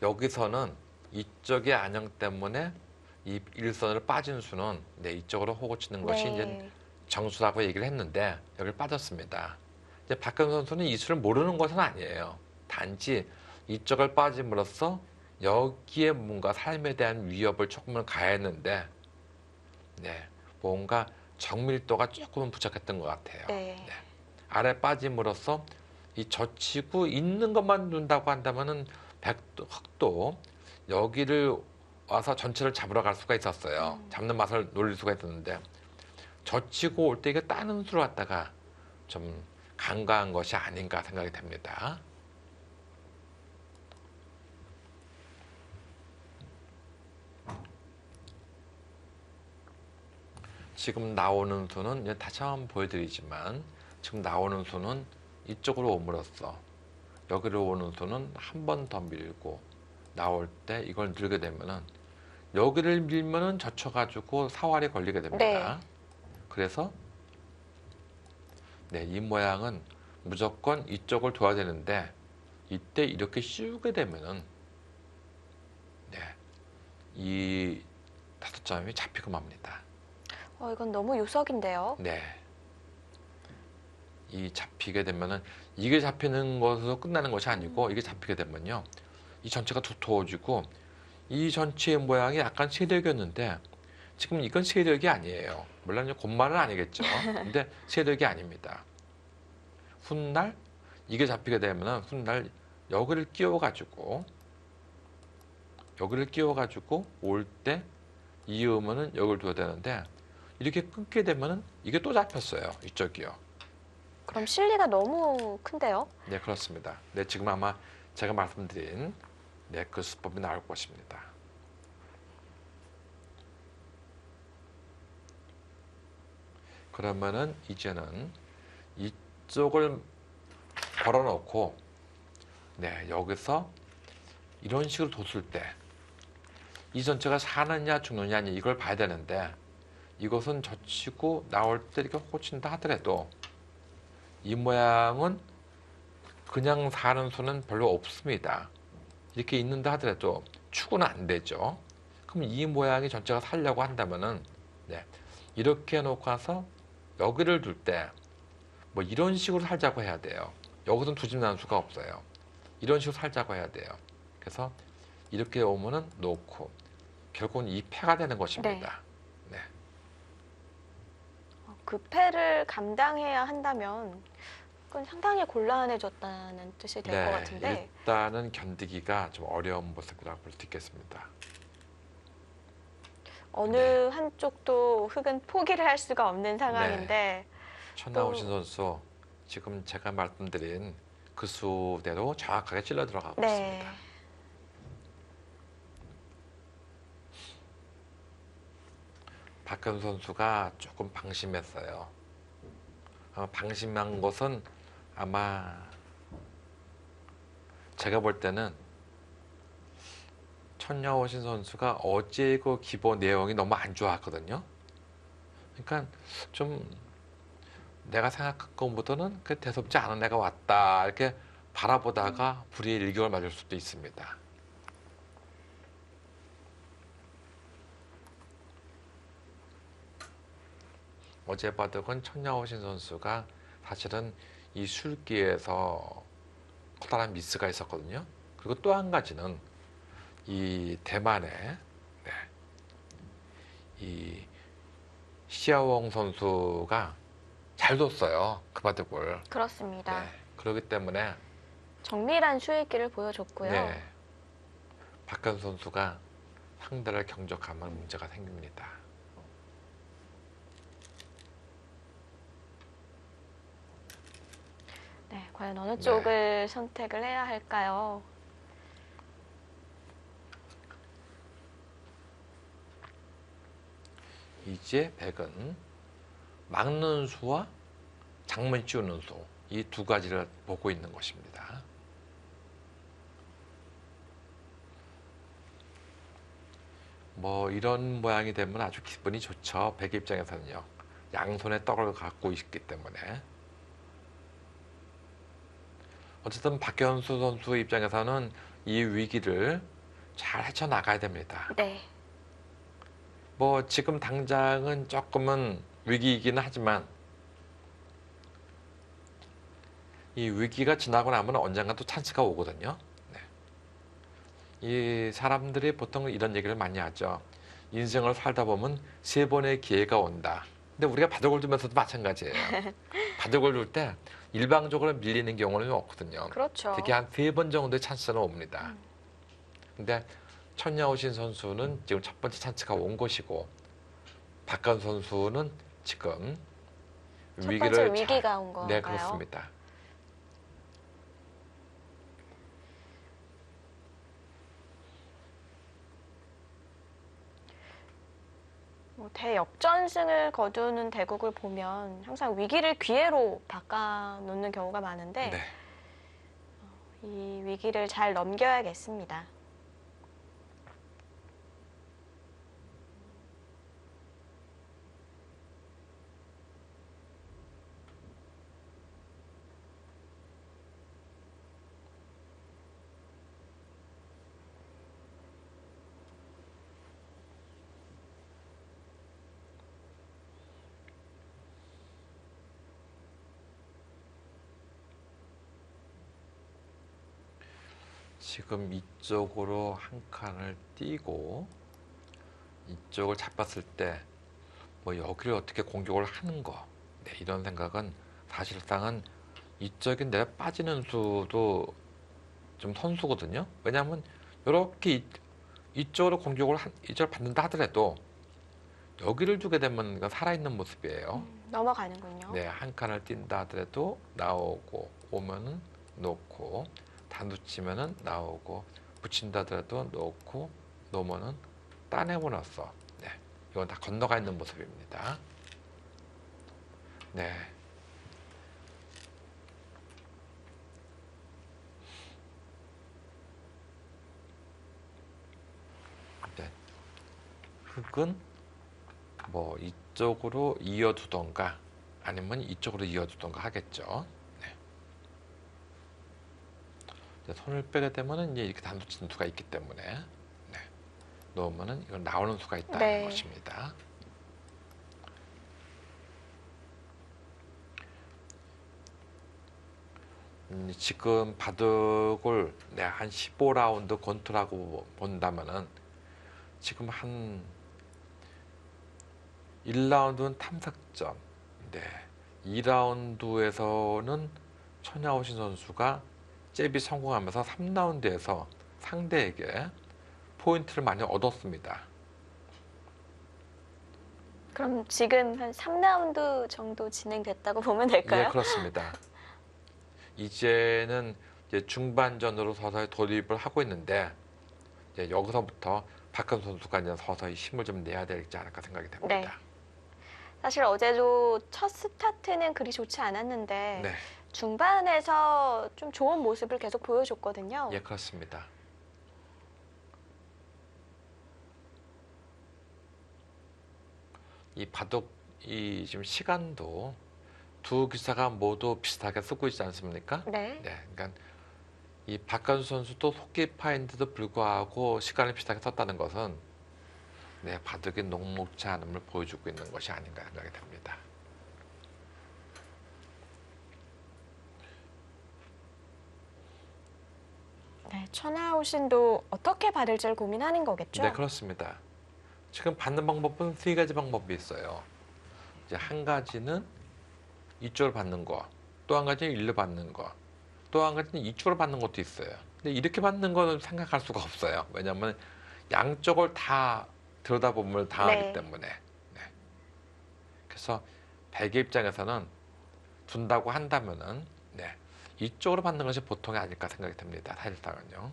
S2: 여기서는 이쪽의 안형 때문에 이 일선을 빠진 수는 네, 이쪽으로 호구 치는 것이
S1: 네.
S2: 이제 정수라고 얘기를 했는데 여기를 빠졌습니다. 이제 박근 선수는 이 수를 모르는 것은 아니에요. 단지 이쪽을 빠짐으로써 여기에 뭔가 삶에 대한 위협을 조금은 가했는데, 네, 뭔가 정밀도가 조금은 부족했던 것 같아요.
S1: 네.
S2: 네. 아래 빠짐으로써 이 젖히고 있는 것만 둔다고 한다면은 흑도 여기를 와서 전체를 잡으러 갈 수가 있었어요. 잡는 맛을 노릴 수가 있었는데 젖히고 올 때 이게 따는 수로 왔다가 좀 간과한 것이 아닌가 생각이 됩니다. 지금 나오는 수는 이제 다시 한번 보여드리지만 지금 나오는 수는 이쪽으로 옴으로써 여기로 오는 수는 한 번 더 밀고 나올 때 이걸 늘게 되면은 여기를 밀면은 젖혀가지고 사활이 걸리게 됩니다.
S1: 네.
S2: 그래서 네, 이 모양은 무조건 이쪽을 둬야 되는데 이때 이렇게 씌우게 되면은 네, 이 5점이 잡히고 맙니다.
S1: 이건 너무 요석인데요.
S2: 네. 이 잡히게 되면은 이게 잡히는 것으로 끝나는 것이 아니고 이게 잡히게 되면요. 이 전체가 두터워지고 이 전체의 모양이 약간 세력이었는데 지금 이건 세력이 아니에요. 물론 곰말은 아니겠죠. 근데 세력이 아닙니다. 훗날 이게 잡히게 되면은 훗날 여기를 끼워가지고 올 때 이으면은 여기를 둬야 되는데 이렇게 끊게 되면은 이게 또 잡혔어요. 이쪽이요.
S1: 그럼 실리가 너무 큰데요?
S2: 네, 그렇습니다. 네, 지금 아마 제가 말씀드린 네, 그 수법이 나올 것입니다. 그러면은 이제는 이쪽을 걸어놓고 네, 여기서 이런 식으로 뒀을 때 이 전체가 사느냐 죽느냐 이걸 봐야 되는데 이것은 젖히고 나올 때 이렇게 호친다 하더라도 이 모양은 그냥 사는 수는 별로 없습니다. 이렇게 있는다 하더라도 축은 안 되죠. 그럼 이 모양이 전체가 살려고 한다면은 네, 이렇게 해놓고 나서 여기를 둘 때 뭐 이런 식으로 살자고 해야 돼요. 여기서는 두 집 나는 수가 없어요. 이런 식으로 살자고 해야 돼요. 그래서 이렇게 오면은 놓고 결국은 이 패가 되는 것입니다. 네.
S1: 그 패를 감당해야 한다면 그건 상당히 곤란해졌다는 뜻이 될 것 같은데.
S2: 일단은 견디기가 좀 어려운 모습이라고 볼 수 있겠습니다.
S1: 어느 한쪽도 흙은 포기를 할 수가 없는 상황인데.
S2: 천나오신 선수 지금 제가 말씀드린 그 수대로 정확하게 찔러 들어가고
S1: 네.
S2: 있습니다. 박현 선수가 조금 방심했어요. 방심한 것은 아마 제가 볼 때는 천여오신 선수가 어제 그 기본 내용이 너무 안 좋았거든요. 그러니까 좀 내가 생각한 것보다는 그 대sob지 않은 애가 왔다 이렇게 바라보다가 불의의 일격을 맞을 수도 있습니다. 어제 바둑은 천야오신 선수가 사실은 이 술기에서 커다란 미스가 있었거든요. 그리고 또 한 가지는 이 대만의 이 시아웡 선수가 잘 뒀어요. 그 바둑을.
S1: 그렇습니다.
S2: 그렇기 때문에
S1: 정밀한 수익기를 보여줬고요.
S2: 박현 선수가 상대를 경적하면 문제가 생깁니다.
S1: 네, 과연 어느 쪽을 선택을 해야 할까요?
S2: 이제 백은 막는 수와 장문 씌우는 수, 이 두 가지를 보고 있는 것입니다. 뭐 이런 모양이 되면 아주 기분이 좋죠. 백 입장에서는요. 양손에 떡을 갖고 있기 때문에. 어쨌든 박현수 선수 입장에서는 이 위기를 잘 헤쳐나가야 됩니다.
S1: 네.
S2: 뭐 지금 당장은 조금은 위기이기는 하지만 이 위기가 지나고 나면 언젠가 또 찬스가 오거든요. 이 사람들이 보통 이런 얘기를 많이 하죠. 인생을 살다 보면 3번의 기회가 온다. 근데 우리가 바둑을 두면서도 마찬가지예요. 바둑을 둘 때 일방적으로 밀리는 경우는 없거든요.
S1: 그렇죠.
S2: 되게 한 3번 정도의 찬스는 옵니다. 근데 천야오신 선수는 지금 첫 번째 찬스가 온 것이고 박현 선수는 지금
S1: 첫 번째 위기가 온 건가요?
S2: 네, 그렇습니다.
S1: 뭐 대역전승을 거두는 대국을 보면 항상 위기를 기회로 바꿔놓는 경우가 많은데 이 위기를 잘 넘겨야겠습니다.
S2: 지금 이쪽으로 한 칸을 띄고 이쪽을 잡았을 때 뭐 여기를 어떻게 공격을 하는 거 이런 생각은 사실상은 이쪽에 내가 빠지는 수도 좀 선수거든요. 왜냐하면 이렇게 이쪽으로 공격을 이쪽을 받는다 하더라도 여기를 두게 되면 이건 살아있는 모습이에요.
S1: 넘어가는군요.
S2: 네, 한 칸을 띈다 하더라도 나오고 오면은 놓고 단두 치면은 나오고 붙인다 하더라도 놓고 놓으면은 따내고 났어. 네, 이건 다 건너가 있는 모습입니다. 네. 네. 흙은 뭐 이쪽으로 이어두던가 아니면 이쪽으로 이어두던가 하겠죠. 손을 빼게 되면은 이제 이렇게 단수 치는 수가 있기 때문에 네. 놓으면은 이건 나오는 수가 있다는
S1: 네.
S2: 것입니다. 지금 바둑을 한 15라운드 권투라고 본다면은 지금 한 1라운드는 탐색전, 네. 2라운드에서는 천야오신 선수가 잽이 성공하면서 3라운드에서 상대에게 포인트를 많이 얻었습니다.
S1: 그럼 지금 한 3라운드 정도 진행됐다고 보면 될까요?
S2: 예, 그렇습니다. 이제는 이제 중반전으로 서서히 돌입을 하고 있는데 이제 여기서부터 박근 선수가 이제 서서히 힘을 좀 내야 되지 않을까 생각이 됩니다.
S1: 네. 사실 어제도 첫 스타트는 그리 좋지 않았는데
S2: 네,
S1: 중반에서 좀 좋은 모습을 계속 보여줬거든요.
S2: 예, 그렇습니다. 이 바둑 이 지금 시간도 두 기사가 모두 비슷하게 쓰고 있지 않습니까?
S1: 네.
S2: 네, 그러니까 이 박관수 선수도 속기파인데도 불구하고 시간을 비슷하게 썼다는 것은 네, 바둑이 녹록지 않음을 보여주고 있는 것이 아닌가 생각이 됩니다.
S1: 네, 천하오신도 어떻게 받을지를 고민하는 거겠죠?
S2: 네, 그렇습니다. 지금 받는 방법은 세 가지 방법이 있어요. 이제 한 가지는 이쪽을 받는 거, 또 한 가지는 일로 받는 거, 또 한 가지는 이쪽으로 받는 것도 있어요. 근데 이렇게 받는 거는 생각할 수가 없어요. 왜냐하면 양쪽을 다 들여다보면 당하기
S1: 네.
S2: 때문에. 네. 그래서 백의 입장에서는 둔다고 한다면은 네, 이쪽으로 받는 것이 보통이 아닐까 생각이 듭니다. 사실상은요.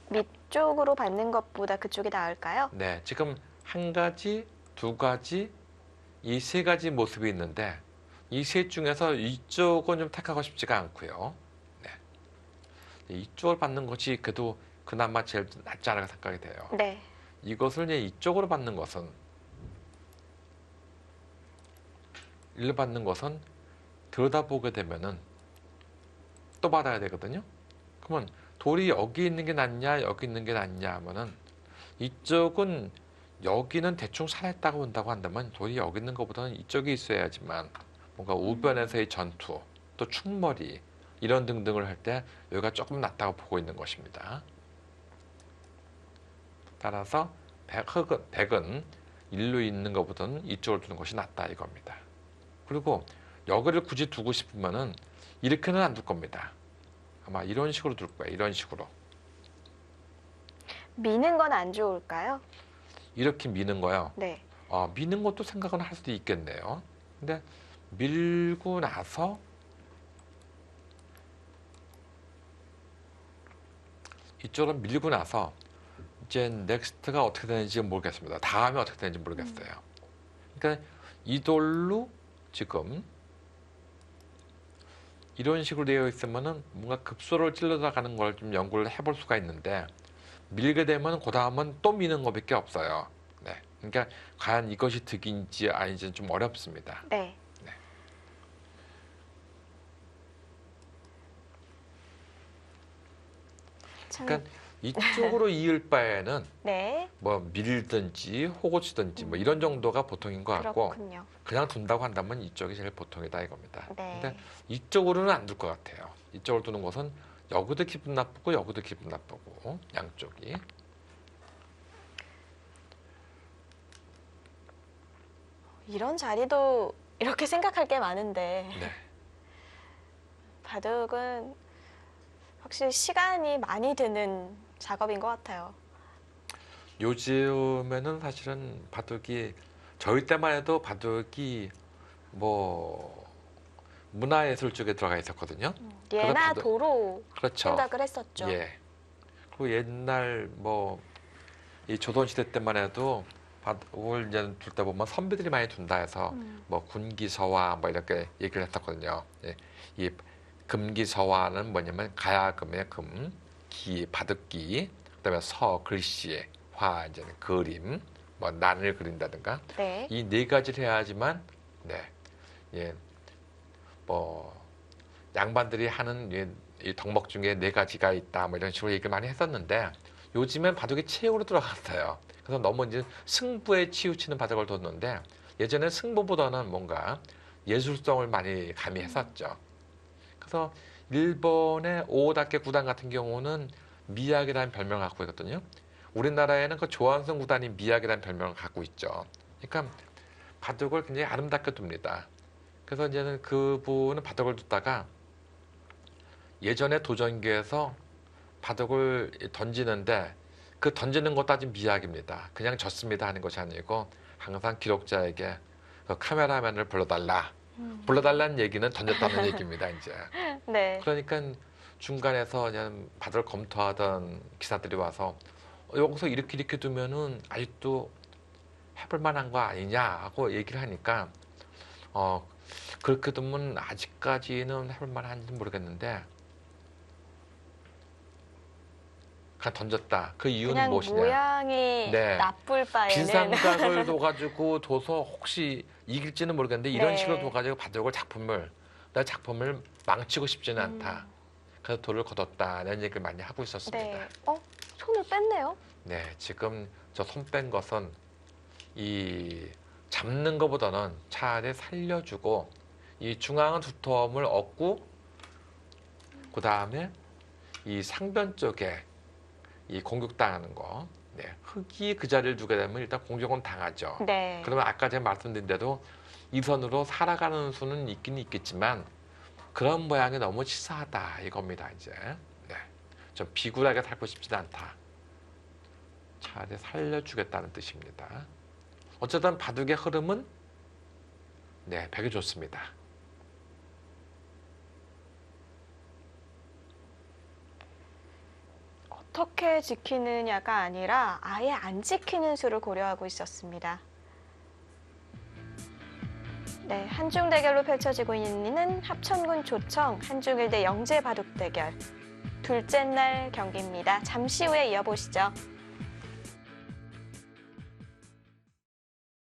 S1: 밑쪽으로 받는 것보다 그쪽이 나을까요?
S2: 네, 지금 한 가지, 두 가지, 이 세 가지 모습이 있는데 이 셋 중에서 이쪽은 좀 택하고 싶지가 않고요. 네. 이쪽을 받는 것이 그래도 그나마 제일 낫지 않을까 생각이 돼요.
S1: 네.
S2: 이것을 이제 이쪽으로 받는 것은 일로 받는 것은 들여다보게 되면은 또 받아야 되거든요. 그러면 돌이 여기 있는 게 낫냐 여기 있는 게 낫냐 하면은 이쪽은 여기는 대충 살았다고 본다고 한다면 돌이 여기 있는 것보다는 이쪽에 있어야지만 뭔가 우변에서의 전투 또 충머리 이런 등등을 할 때 여기가 조금 낫다고 보고 있는 것입니다. 따라서 백은 일로 있는 것보다는 이쪽을 두는 것이 낫다 이겁니다. 그리고 여기를 굳이 두고 싶으면은 이렇게는 안 둘 겁니다. 아마 이런 식으로 둘 거예요. 이런 식으로.
S1: 미는 건 안 좋을까요?
S2: 이렇게 미는 거요.
S1: 네.
S2: 미는 것도 생각은 할 수도 있겠네요. 근데 밀고 나서 이쪽으로 밀고 나서 이제 넥스트가 어떻게 되는지 모르겠습니다. 다음에 어떻게 되는지 모르겠어요. 그러니까 이 돌로 지금 이런 식으로 되어 있으면은 뭔가 급소를 찔러 나가는 걸 좀 연구를 해볼 수가 있는데 밀게 되면 그 다음은 또 미는 것밖에 없어요. 네. 그러니까 과연 이것이 득인지 아닌지는 좀 어렵습니다.
S1: 네.
S2: 네.
S1: 참,
S2: 그러니까 이쪽으로 이을 바에는
S1: 네.
S2: 뭐 밀든지 호구 치든지 뭐 이런 정도가 보통인 것 같고
S1: 그렇군요.
S2: 그냥 둔다고 한다면 이쪽이 제일 보통이다 이겁니다.
S1: 네.
S2: 근데 이쪽으로는 안 둘 것 같아요. 이쪽으로 두는 것은 여기도 기분 나쁘고 여기도 기분 나쁘고 양쪽이.
S1: 이런 자리도 이렇게 생각할 게 많은데
S2: 네.
S1: 바둑은 확실히 시간이 많이 드는 작업인 것 같아요.
S2: 요즘에는 사실은 바둑이 저희 때만 해도 바둑이 뭐 문화예술 쪽에 들어가 있었거든요.
S1: 예나
S2: 바둑-
S1: 도로
S2: 그렇죠.
S1: 생각을 했었죠.
S2: 예. 그 옛날 뭐 이 조선 시대 때만 해도 바둑을 이제 둘 때 보면 선비들이 많이 둔다 해서 뭐 군기서화 뭐 이렇게 얘기를 했었거든요. 예. 이 금기서화는 뭐냐면 가야금의 금, 기 바둑기, 그다음에 서 글씨, 화 이제 그림, 뭐 난을 그린다든가
S1: 네.
S2: 이 네 가지를 해야지만 네. 예. 뭐 양반들이 하는 이 덕목 중에 4가지가 있다 뭐 이런 식으로 얘기를 많이 했었는데 요즘엔 바둑이 최후로 들어갔어요. 그래서 너무 이제 승부에 치우치는 바둑을 뒀는데 예전에 승부보다는 뭔가 예술성을 많이 가미했었죠. 그래서 일본의 오다케 구단 같은 경우는 미학이라는 별명을 갖고 있거든요. 우리나라에는 그 조한성 구단이 미학이라는 별명을 갖고 있죠. 그러니까 바둑을 굉장히 아름답게 둡니다. 그래서 이제는 그분은 바둑을 두다가 예전에 도전기에서 바둑을 던지는데 그 던지는 것도 아주 미학입니다. 그냥 졌습니다 하는 것이 아니고 항상 기록자에게 그 카메라맨을 불러달라. 불러달라는 얘기는 던졌다는 얘기입니다. 이제.
S1: 네.
S2: 그러니까 중간에서 그냥 바둑을 검토하던 기사들이 와서 여기서 이렇게 두면은 아직도 해볼 만한 거 아니냐 하고 얘기를 하니까 그렇게 두면 아직까지는 해볼 만한지 모르겠는데 그냥 던졌다. 그 이유는
S1: 그냥
S2: 무엇이냐?
S1: 모양이
S2: 네.
S1: 나쁠 바에는
S2: 빈삼각을 둬가지고 둬서 혹시 이길지는 모르겠는데 이런
S1: 네.
S2: 식으로 둬가지고 바둑을 내 작품을 망치고 싶지는 않다. 그래서 돌을 거뒀다는 얘기를 많이 하고 있었습니다.
S1: 네. 손을 뺐네요.
S2: 네, 지금 저 손 뺀 것은 이 잡는 것보다는 차라리 살려주고 이 중앙은 두텀을 얻고 그 다음에 이 상변 쪽에 이 공격당하는 거, 네, 흑이 그 자리를 두게 되면 일단 공격은 당하죠.
S1: 네.
S2: 그러면 아까 제가 말씀드린 대로 이 선으로 살아가는 수는 있긴 있겠지만 그런 모양이 너무 치사하다 이겁니다. 이제 네, 좀 비굴하게 살고 싶지는 않다. 차라리 살려주겠다는 뜻입니다. 어쨌든 바둑의 흐름은 네, 되게 좋습니다.
S1: 어떻게 지키느냐가 아니라 아예 안 지키는 수를 고려하고 있었습니다. 네, 한중 대결로 펼쳐지고 있는 합천군 조청 한중일대 영재 바둑 대결 둘째 날 경기입니다. 잠시 후에 이어보시죠.